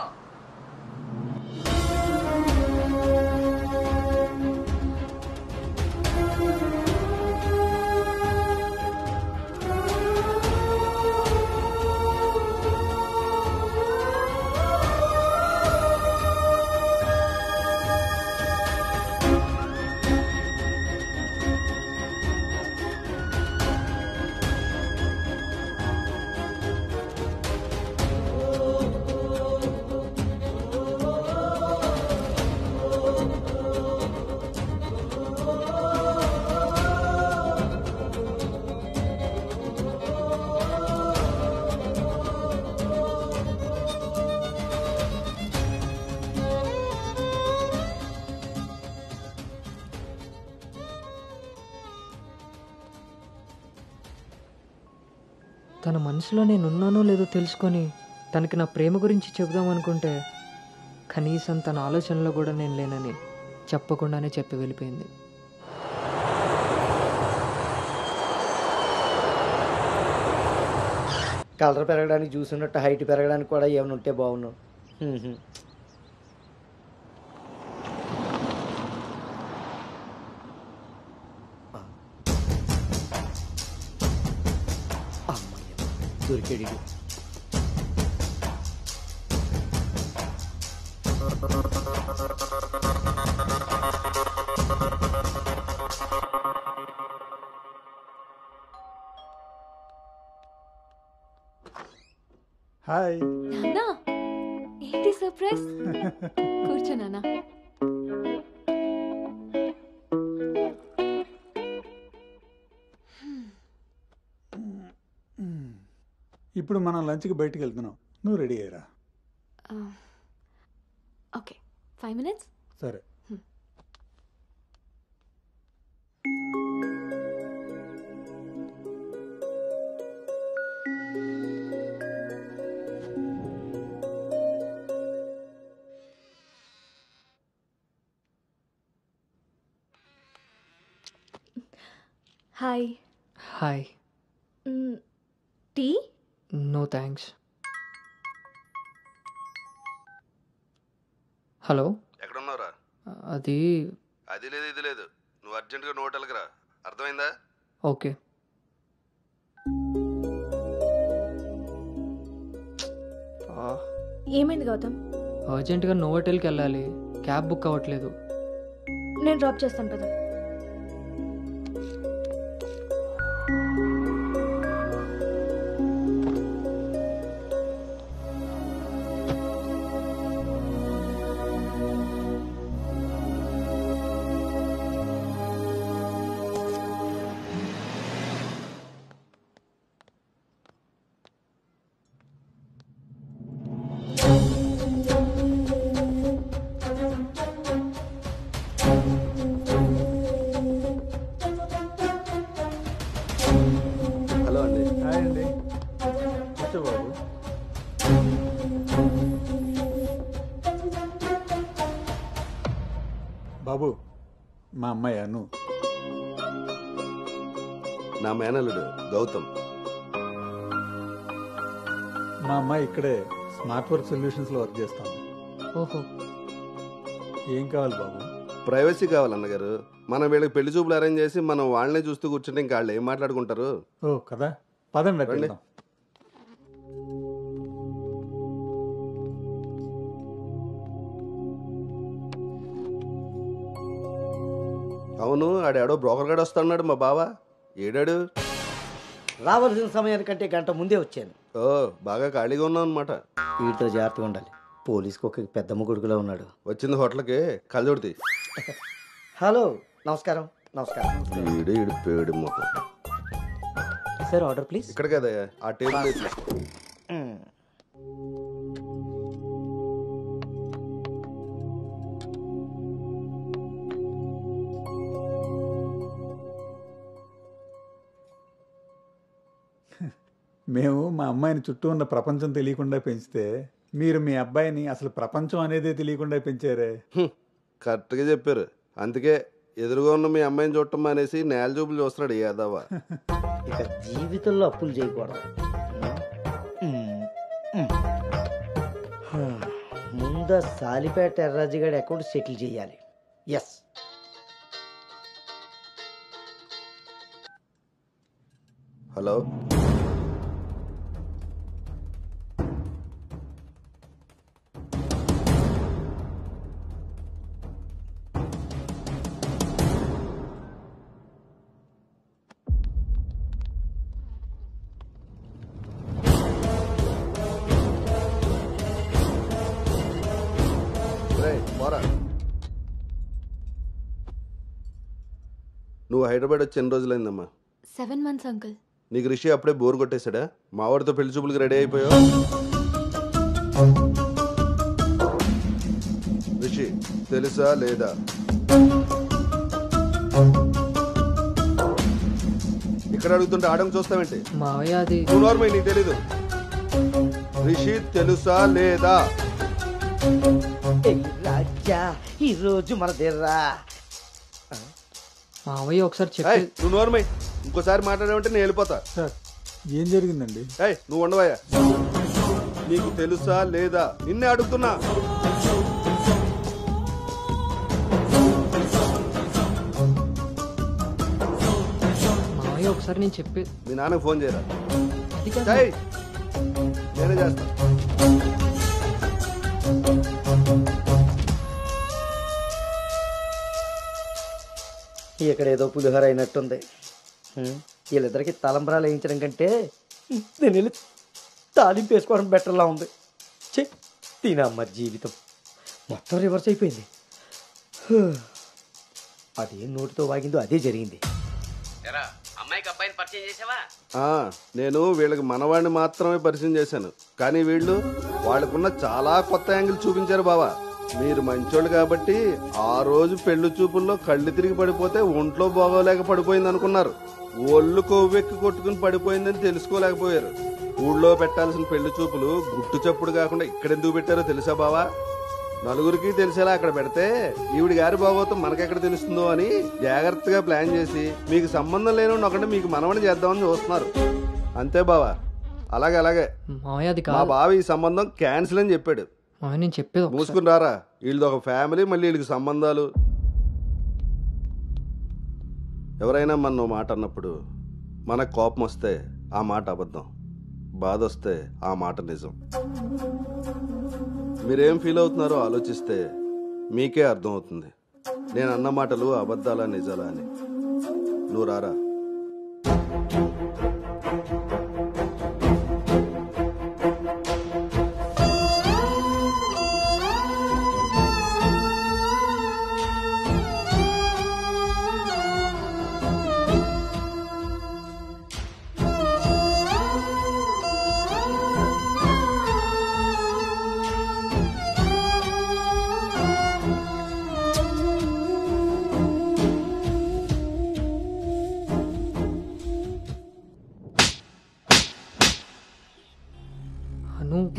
తన మనసులో నేనున్నానో లేదో తెలుసుకొని తనకి నా ప్రేమ గురించి చెబుదామనుకుంటే కనీసం తన ఆలోచనలో కూడా నేను లేనని చెప్పకుండానే చెప్పి వెళ్ళిపోయింది. కలర్ పెరగడానికి చూసినట్టు హైట్ పెరగడానికి కూడా ఏమైనా ఉంటే బాగున్నావు. దొరికాడు. హాయ్. నాన్నా, ఏంటి సర్ప్రైజ్? కూర్చో నాన్న. ఇప్పుడు మనం లంచ్కి బయటికి వెళ్తున్నాం. నువ్వు రెడీ అయ్యరా. Okay, 5 minutes. సరే. Hi. Hi. Tea? No thanks. Hello, ఎక్కడున్నావురా? అది లేదు ఇది లేదు. నువ్వు అర్జెంటుగా నువ్వు హోటల్కి రా. అర్థమైందా? ఓకే. ఏమైంది గౌతమ్? అర్జెంటుగా నోవోటెల్కి వెళ్ళాలి. క్యాబ్ బుక్ అవ్వట్లేదు. నేను డ్రాప్ చేస్తాను కదా. హలో అండి. హాయ్ అండి. కూర్చో బాబు. బాబు, మా అమ్మాయి అను. నా మేనల్లుడు గౌతమ్. మా అమ్మాయి ఇక్కడే స్మార్ట్ వర్క్ సొల్యూషన్స్లో వర్క్ చేస్తాను. ఓహో. ఏం కావాలి బాబు? ప్రైవసీ కావాలి అన్నగారు. మనం వీళ్ళకి పెళ్లి చూపులు అరేంజ్ చేసి మనం వాళ్ళనే చూస్తూ కూర్చుంటే ఇంకా వాళ్ళు ఏం మాట్లాడుకుంటారు? ఓ కదా, పదండి వెళ్దాం. అవును, ఆడేడో బ్రోకర్ గడు వస్తున్నాడు మా బావ. ఏడాడు? రావాల్సిన సమయానికంటే గంట ముందే వచ్చాను. ఓ, బాగా ఖాళీగా ఉన్నావు అనమాట. వీటితో జాగ్రత్తగా ఉండాలి. పోలీస్కి ఒక పెద్దమ్మ కొడుకులా ఉన్నాడు. వచ్చింది హోటల్కి కళ్ళజోడితే. హలో, నమస్కారం నమస్కారం. ఈడు పేడు మొహం. Sir order please. ఇక్కడ కదా ఆ టేబుల్ తీసుకో. మేము మా అమ్మాయిని చుట్టూ ఉన్న ప్రపంచం తెలియకుండా పెంచితే మీరు మీ అబ్బాయిని అసలు ప్రపంచం అనేదే తెలియకుండా పెంచారే. కరెక్ట్గా చెప్పారు. అందుకే ఎదురుగా ఉన్న మీ అమ్మాయిని చూడటం అనేసి నేల చూపులు చూస్తున్నాడు యాదవ. ఇక జీవితంలో అప్పులు చేయకూడదు. ముందు సాలిపేట ఎర్రాజుగాడి అకౌంట్ సెటిల్ చేయాలి. ఎస్. హలో, నువ్వు హైదరాబాద్ వచ్చి ఎన్ని రోజులైందమ్మా? 7 months, uncle. నీకు రిషి అప్పుడే బోర్ కొట్టేశాడా? మా వాడితో పెళ్లి చూపులకి రెడీ అయిపోయావు. రిషి తెలుసా లేదా? ఇక్కడ అడుగుతుంటే ఆడం చూస్తావేంటి? మావయ్య అది నువ్వు నార్మల్, నీకు తెలీదు. రిషి తెలుసా లేదా? రాజా ఈ రోజు మన దేర్రా. మావయ్య ఒకసారి చెప్పి. నువ్వు నోర్మై, ఇంకోసారి మాట్లాడామంటే నేను వెళ్ళిపోతా. సార్ ఏం జరిగిందండి? నువ్వు ఉండవయ్యా. నీకు తెలుసా లేదా? నిన్నే అడుగుతున్నా. మావయ్య ఒకసారి నేను చెప్పి. మీ నాన్నకు ఫోన్ చేయరా? అది కాదు. నేనే చేస్తా. ఇక్కడ ఏదో పులిహోర అయినట్టుంది. వీళ్ళిద్దరికి తలంబరాలు వేయించడం కంటే నేను వెళ్ళి తాలింపు వేసుకోవడం బెటర్లా ఉంది. చె తినమ్మ జీవితం మొత్తం రివర్స్ అయిపోయింది. అదేం నోటితో వాగిందో అదే జరిగింది. అమ్మాయికి అబ్బాయిని పరిచయం చేసావా? నేను వీళ్ళకి మనవాడిని మాత్రమే పరిచయం చేశాను, కానీ వీళ్ళు వాళ్ళకున్న చాలా కొత్త యాంగిల్ చూపించారు బావా. మీరు మంచోళ్ళు కాబట్టి ఆ రోజు పెళ్లి చూపుల్లో కళ్ళు తిరిగి పడిపోతే ఒంట్లో బాగోలేక పడిపోయింది అనుకున్నారు. ఒళ్ళు కొవ్వెక్కి కొట్టుకుని పడిపోయిందని తెలుసుకోలేకపోయారు. ఊళ్ళో పెట్టాల్సిన పెళ్లి చూపులు గుట్టు చప్పుడు కాకుండా ఇక్కడెందుకు పెట్టారో తెలుసా బావా? నలుగురికి తెలిసేలా అక్కడ పెడితే ఈవిడి గారి బాగోతం మనకెక్కడ తెలుస్తుందో అని జాగ్రత్తగా ప్లాన్ చేసి మీకు సంబంధం లేని ఒకటి మీకు మనవని చేద్దామని చూస్తున్నారు. అంతే బావా. అలాగే మా బావ ఈ సంబంధం క్యాన్సిల్ అని చెప్పాడు. నేను చెప్పేది మూసుకుని రారా. వీళ్ళది ఒక ఫ్యామిలీ, మళ్ళీ వీళ్ళకి సంబంధాలు. ఎవరైనా మన మాట అన్నప్పుడు మనకు కోపం వస్తే ఆ మాట అబద్ధం, బాధ వస్తే ఆ మాట నిజం. మీరేం ఫీల్ అవుతున్నారో ఆలోచిస్తే మీకే అర్థం అవుతుంది నేను అన్న మాటలు అబద్ధాలా నిజాలా అని. నువ్వు రారా.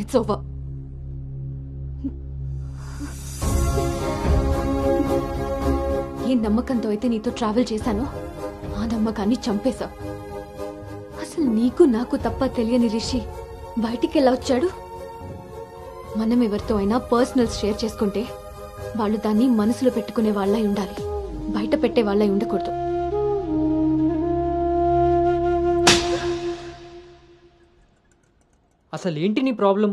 It's over. ఏ నమ్మకంతో అయితే నీతో ట్రావెల్ చేశానో ఆ నమ్మకాన్ని చంపేశా. అసలు నీకు నాకు తప్ప తెలియని రిషి బయటికి ఎలా వచ్చాడు? మనం ఎవరితో అయినా పర్సనల్స్ షేర్ చేసుకుంటే వాళ్ళు దాన్ని మనసులో పెట్టుకునే వాళ్ళై ఉండాలి, బయట పెట్టే వాళ్ళై ఉండకూడదు. అసలు ఏంటి నీ ప్రాబ్లం?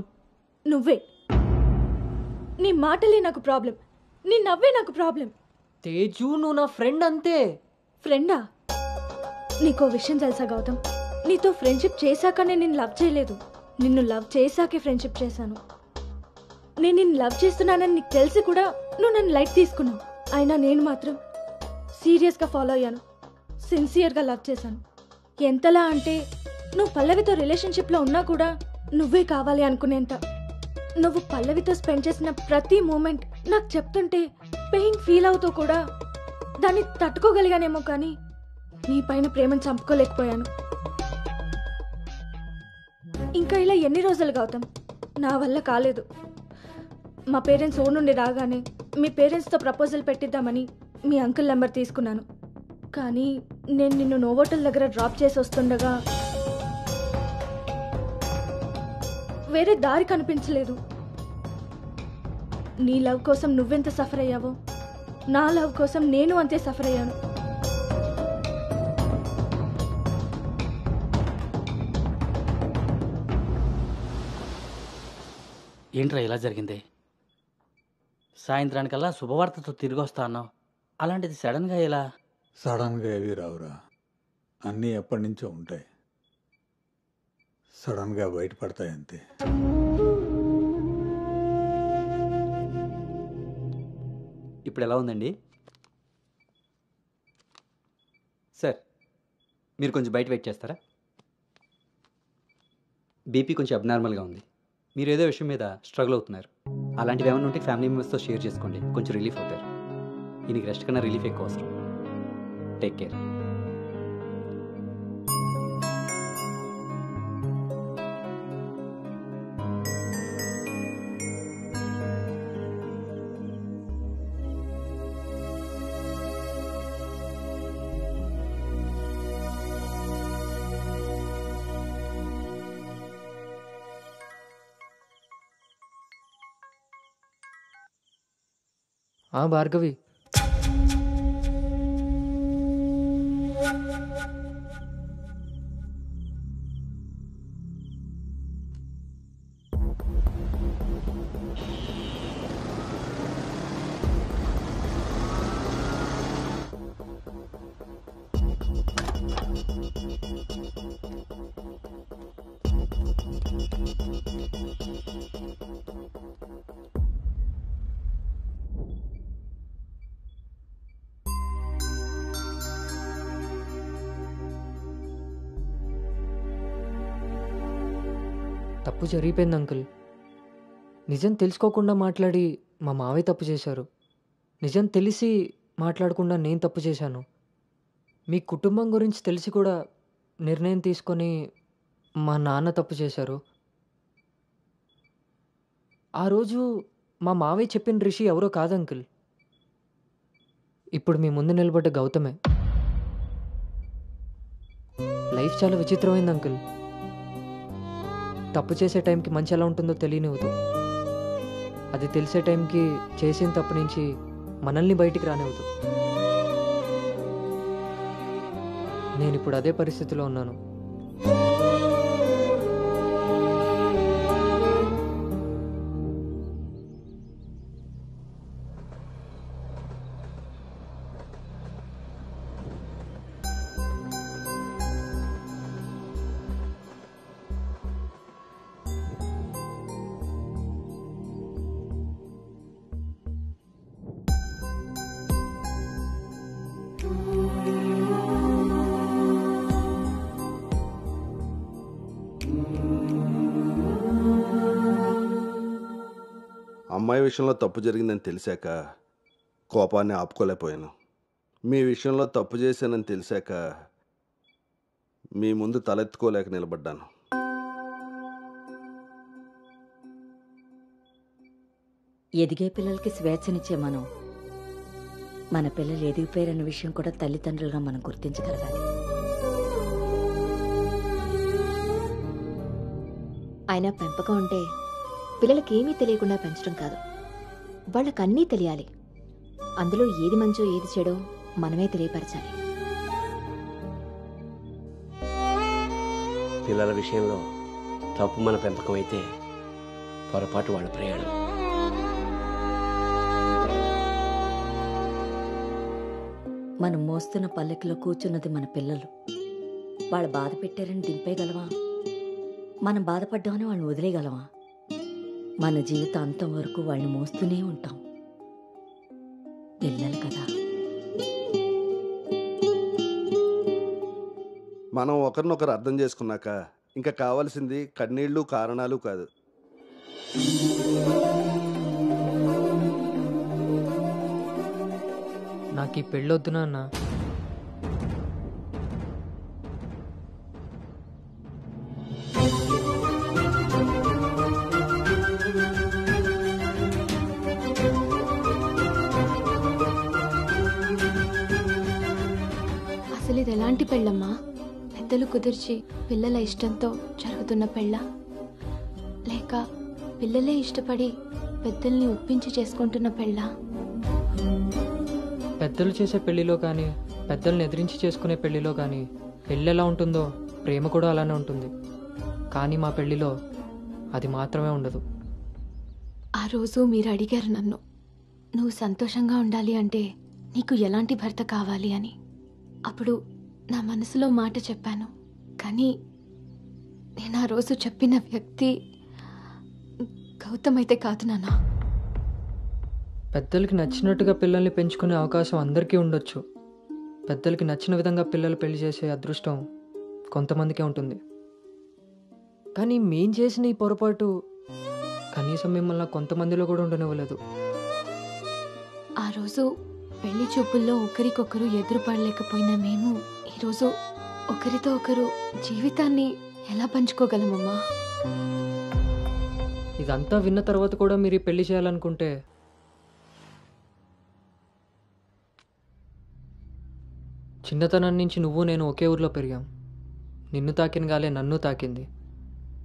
నువ్వే. నీ మాటలే నాకు ప్రాబ్లం, నీ నవ్వే నాకు ప్రాబ్లం. తేజు, నువ్వు నా ఫ్రెండ్ అంతే. ఫ్రెండా? నీకో విషయం తెలుసా గౌతమ్, నీతో ఫ్రెండ్షిప్ చేశాకనే నేను లవ్ చేయలేదు, నిన్ను లవ్ చేశాకే ఫ్రెండ్షిప్ చేశాను. నేను నిన్ను లవ్ చేస్తున్నానని నీకు తెలిసి కూడా నువ్వు నన్ను లైట్ తీసుకున్నావు. అయినా నేను మాత్రం సీరియస్గా ఫాలో అయ్యాను, సిన్సియర్గా లవ్ చేశాను. ఎంతలా అంటే నువ్వు పల్లవితో రిలేషన్షిప్లో ఉన్నా కూడా నువ్వే కావాలి అనుకునేంత. నువ్వు పల్లవితో స్పెండ్ చేసిన ప్రతి మూమెంట్ నాకు చెప్తుంటే పెయిన్ ఫీల్ అవుతూ కూడా దాన్ని తట్టుకోగలిగానేమో, కానీ నీ పైన ప్రేమను చంపుకోలేకపోయాను. ఇంకా ఇలా ఎన్ని రోజులు గౌతమ్? నా వల్ల కాలేదు. మా పేరెంట్స్ ఊరు నుండి రాగానే మీ పేరెంట్స్తో ప్రపోజల్ పెట్టిద్దామని మీ అంకుల్ నెంబర్ తీసుకున్నాను. కానీ నేను నిన్ను నోవోటల్ దగ్గర డ్రాప్ చేసి వస్తుండగా వేరే దారి కనిపించలేదు. నీ లవ్ కోసం నువ్వెంత సఫర్ అయ్యావో నా లవ్ కోసం నేను అంతే సఫర్ అయ్యాను. ఏంట్రా ఇలా జరిగింది? సాయంత్రానికల్లా శుభవార్తతో తిరిగి వస్తా అన్నావు, అలాంటిది సడన్గా ఎలా? సడన్గా ఏవి రావురా, అన్నీ ఎప్పటి నుంచో ఉంటాయి, సడన్గా బయటపడతాయి అంతే. ఇప్పుడు ఎలా ఉందండి సార్? మీరు కొంచెం బయట వెయిట్ చేస్తారా? బీపీ కొంచెం అబ్నార్మల్గా ఉంది. మీరు ఏదో విషయం మీద స్ట్రగుల్ అవుతున్నారు. అలాంటివి ఏమైనా ఉంటే ఫ్యామిలీ మెంబర్స్తో షేర్ చేసుకోండి, కొంచెం రిలీఫ్ అవుతారు. ఈయనకి రెస్ట్ కన్నా రిలీఫ్ ఎక్కువ అవసరం. Take care. భార్గవి, తప్పు జరిగిపోయింది అంకుల్. నిజం తెలుసుకోకుండా మాట్లాడి మా మావయ్య తప్పు చేశారు. నిజం తెలిసి మాట్లాడకుండా నేను తప్పు చేశాను. మీ కుటుంబం గురించి తెలిసి కూడా నిర్ణయం తీసుకొని మా నాన్న తప్పు చేశారు. ఆ రోజు మా మావయ్య చెప్పిన రిషి ఎవరో కాదు అంకుల్, ఇప్పుడు మీ ముందు నిలబడ్డ గౌతమే. లైఫ్ చాలా విచిత్రమైంది అంకుల్. తప్పు చేసే టైంకి మంచి ఎలా ఉంటుందో తెలియనివ్వదు. అది తెలిసే టైంకి చేసిన తప్పు నుంచి మనల్ని బయటికి రానివ్వదు. నేను ఇప్పుడు అదే పరిస్థితిలో ఉన్నాను. అమ్మాయి విషయంలో తప్పు జరిగిందని తెలిసాక కోపాన్ని ఆపుకోలేకపోయాను. మీ విషయంలో తప్పు చేశానని తెలిసాక మీ ముందు తలెత్తుకోలేక నిలబడ్డాను. ఎదిగే పిల్లలకి స్వేచ్ఛనిచ్చే మనం మన పిల్లలు ఎదిగిపోయారన్న విషయం కూడా తల్లిదండ్రులుగా మనం గుర్తించగలగాలి. అయినా పెంపకం అంటే పిల్లలకి ఏమీ తెలియకుండా పెంచడం కాదు, వాళ్ళకి అన్నీ తెలియాలి. అందులో ఏది మంచో ఏది చెడో మనమే తెలియపరచాలి. పిల్లల విషయంలో తప్పు మన పెంపకం అయితే పొరపాటు వాళ్ళ ప్రయాణం. మనం మోస్తున్న పల్లెకిలో కూర్చున్నది మన పిల్లలు. వాళ్ళు బాధ పెట్టారని దింపేయగలవా? మనం బాధపడ్డామని వాళ్ళని వదిలేయగలవా? మన జీవితాంతం వరకు వాళ్ళని మోస్తూనే ఉంటాం. పిల్లలు కదా. మనం ఒకరినొకరు అర్థం చేసుకున్నాక ఇంకా కావాల్సింది కన్నీళ్ళు కారణాలు కాదు. నాకు ఈ పెళ్ళొద్దు నాన్న. అసలు ఇది ఎలాంటి పెళ్ళమ్మా? పెద్దలు కుదిర్చి పిల్లల ఇష్టంతో జరుగుతున్న పెళ్ళ, లేక పిల్లలే ఇష్టపడి పెద్దల్ని ఒప్పించి చేసుకుంటున్న పెళ్ళ? పెద్దలు చేసే పెళ్లిలో కానీ పెద్దల్ని ఎదిరించి చేసుకునే పెళ్లిలో కానీ పెళ్ళి ఎలా ఉంటుందో ప్రేమ కూడా అలానే ఉంటుంది. కానీ మా పెళ్లిలో అది మాత్రమే ఉండదు. ఆ రోజు మీరు అడిగారు నన్ను, నువ్వు సంతోషంగా ఉండాలి అంటే నీకు ఎలాంటి భర్త కావాలి అని. అప్పుడు నా మనసులో మాట చెప్పాను. కానీ నేను ఆ రోజు చెప్పిన వ్యక్తి గౌతమ్ అయితే కాదు నాన్న. పెద్దలకి నచ్చినట్టుగా పిల్లల్ని పెంచుకునే అవకాశం అందరికీ ఉండొచ్చు. పెద్దలకి నచ్చిన విధంగా పిల్లలు పెళ్లి చేసే అదృష్టం కొంతమందికే ఉంటుంది. కానీ మేం చేసిన ఈ పొరపాటు కనీసం మిమ్మల్ని కొంతమందిలో కూడా ఉండనివ్వలేదు. ఆ రోజు పెళ్లి చూపుల్లో ఒకరికొకరు ఎదురుపడలేకపోయినా మేము ఈరోజు ఒకరితో ఒకరు జీవితాన్ని ఎలా పంచుకోగలమమ్మా? ఇదంతా విన్న తర్వాత కూడా మీరు ఈ పెళ్లి చేయాలనుకుంటే చిన్నతనం నుంచి నువ్వు నేను ఒకే ఊర్లో పెరిగాం. నిన్ను తాకిన గాలే నన్ను తాకింది,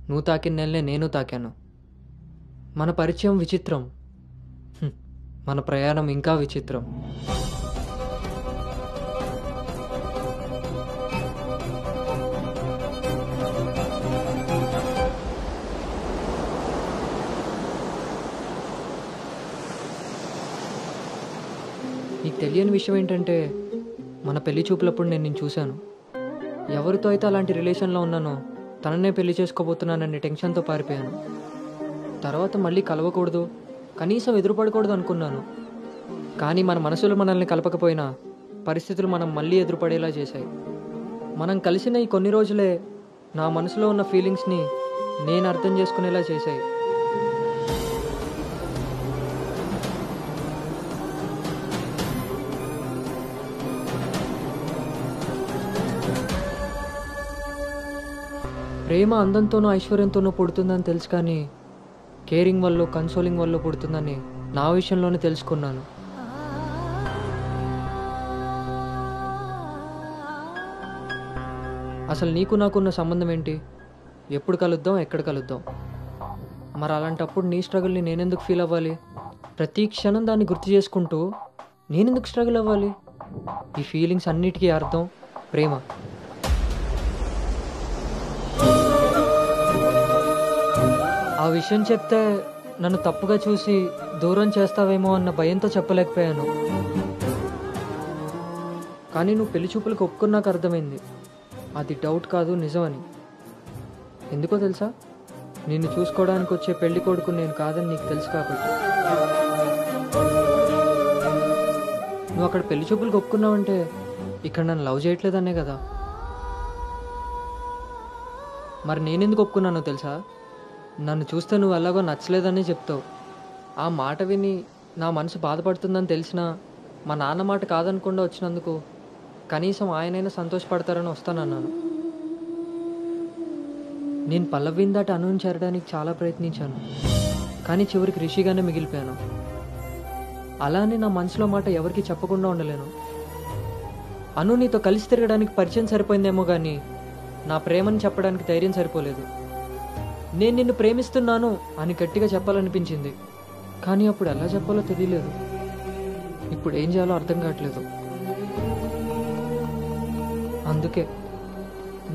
నువ్వు తాకిన నెలనే నేను తాకాను. మన పరిచయం విచిత్రం, మన ప్రయాణం ఇంకా విచిత్రం. నీకు తెలియని విషయం ఏంటంటే మన పెళ్లి చూపులప్పుడు నేను నిన్ను చూశాను. ఎవరితో అయితే అలాంటి రిలేషన్లో ఉన్నానో తననే పెళ్లి చేసుకోబోతున్నానని టెన్షన్తో పారిపోయాను. తర్వాత మళ్ళీ కలవకూడదు, కనీసం ఎదురుపడకూడదు అనుకున్నాను. కానీ మన మనసులు మనల్ని కలపకపోయినా పరిస్థితులు మనం మళ్ళీ ఎదురుపడేలా చేశాయి. మనం కలిసిన ఈ కొన్ని రోజులే నా మనసులో ఉన్న ఫీలింగ్స్ని నేను అర్థం చేసుకునేలా చేశాయి. ప్రేమ అందంతోనూ ఐశ్వర్యంతోనూ పుడుతుందని తెలుసు, కానీ కేరింగ్ వల్ల కన్సోలింగ్ వల్ల పుడుతుందని నా విషయంలోనే తెలుసుకున్నాను. అసలు నీకు నాకున్న సంబంధం ఏంటి? ఎప్పుడు కలుద్దాం, ఎక్కడ కలుద్దాం? మరి అలాంటప్పుడు నీ స్ట్రగుల్ని నేనెందుకు ఫీల్ అవ్వాలి? ప్రతి క్షణం దాన్ని గుర్తు చేసుకుంటూ నేనెందుకు స్ట్రగుల్ అవ్వాలి? ఈ ఫీలింగ్స్ అన్నిటికీ అర్థం ప్రేమ. ఆ విషయం చెప్తే నన్ను తప్పుగా చూసి దూరం చేస్తావేమో అన్న భయంతో చెప్పలేకపోయాను. కానీ నువ్వు పెళ్లి చూపులకు ఒప్పుకున్నాక అర్థమైంది అది డౌట్ కాదు, నిజమని. ఎందుకో తెలుసా? నిన్ను చూసుకోవడానికి వచ్చే పెళ్లి కొడుకు నేను కాదని నీకు తెలుసు కాబట్టి. నువ్వు అక్కడ పెళ్లి చూపులకు ఒప్పుకున్నావంటే ఇక్కడ నన్ను లవ్ చేయట్లేదనే కదా. మరి నేనెందుకు ఒప్పుకున్నానో తెలుసా? నన్ను చూస్తే నువ్వు ఎలాగో నచ్చలేదని చెప్తావు. ఆ మాట విని నా మనసు బాధపడుతుందని తెలిసినా మా నాన్న మాట కాదనకుండా వచ్చినందుకు కనీసం ఆయనైనా సంతోషపడతారని వస్తానన్నాను. నేను పల్లవిని దాటి అనుని చేరడానికి చాలా ప్రయత్నించాను, కానీ చివరికి రిషిగానే మిగిలిపోయాను. అలానే నా మనసులో మాట ఎవరికి చెప్పకుండా ఉండలేను. అను నీతో కలిసి తిరగడానికి పరిచయం సరిపోయిందేమో కానీ నా ప్రేమని చెప్పడానికి ధైర్యం సరిపోలేదు. నేను నిన్ను ప్రేమిస్తున్నాను అని గట్టిగా చెప్పాలనిపించింది, కానీ అప్పుడు ఎలా చెప్పాలో తెలియలేదు. ఇప్పుడు ఏం చేయాలో అర్థం కావట్లేదు. అందుకే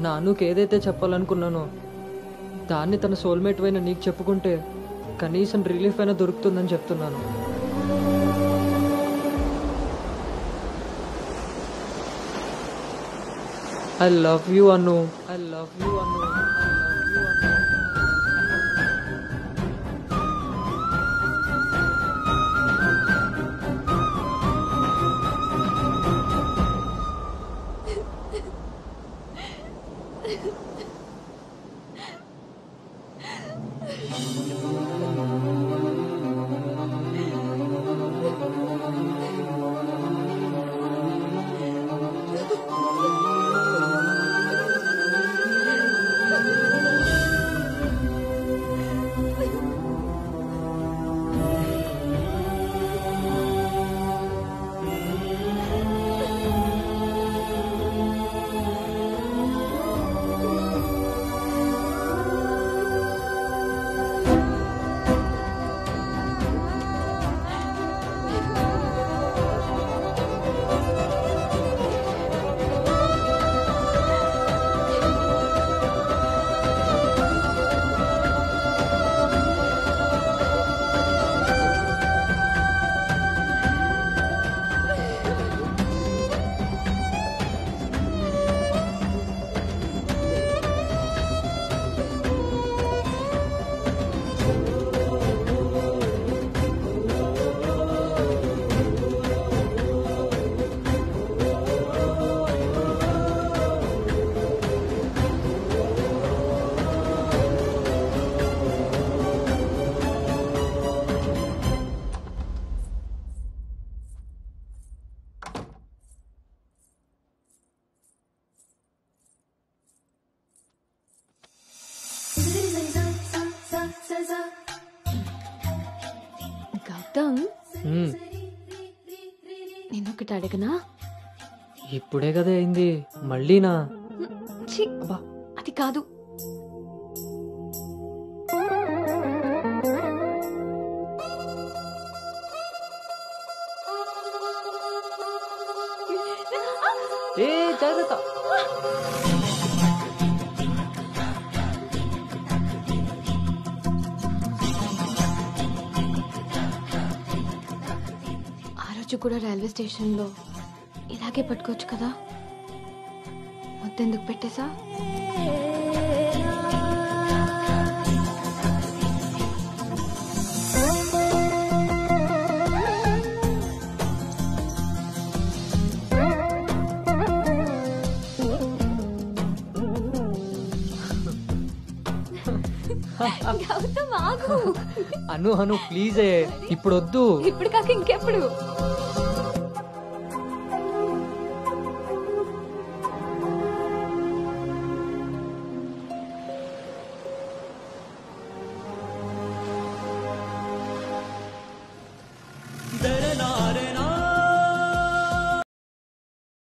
నా అనుకు ఏదైతే చెప్పాలనుకున్నానో దాన్ని తన సోల్మేట్ అయిన నీకు చెప్పుకుంటే కనీసం రిలీఫ్ అయినా దొరుకుతుందని చెప్తున్నాను. I love you Anu. I love you Anu. Gautam, నేనొకటి అడగనా? ఇప్పుడే కదా అయింది, మళ్ళీనా? ఛీ, అది కాదు. ఏ జాగ్రత్త. ఆ రోజు కూడా రైల్వే స్టేషన్లో ఇలాగే పట్టుకోవచ్చు కదా, మొత్తెందుకు పెట్టేసా? అను ప్లీజ్ ఇప్పుడు వద్దు. ఇప్పుడు కాక ఇంకెప్పుడు?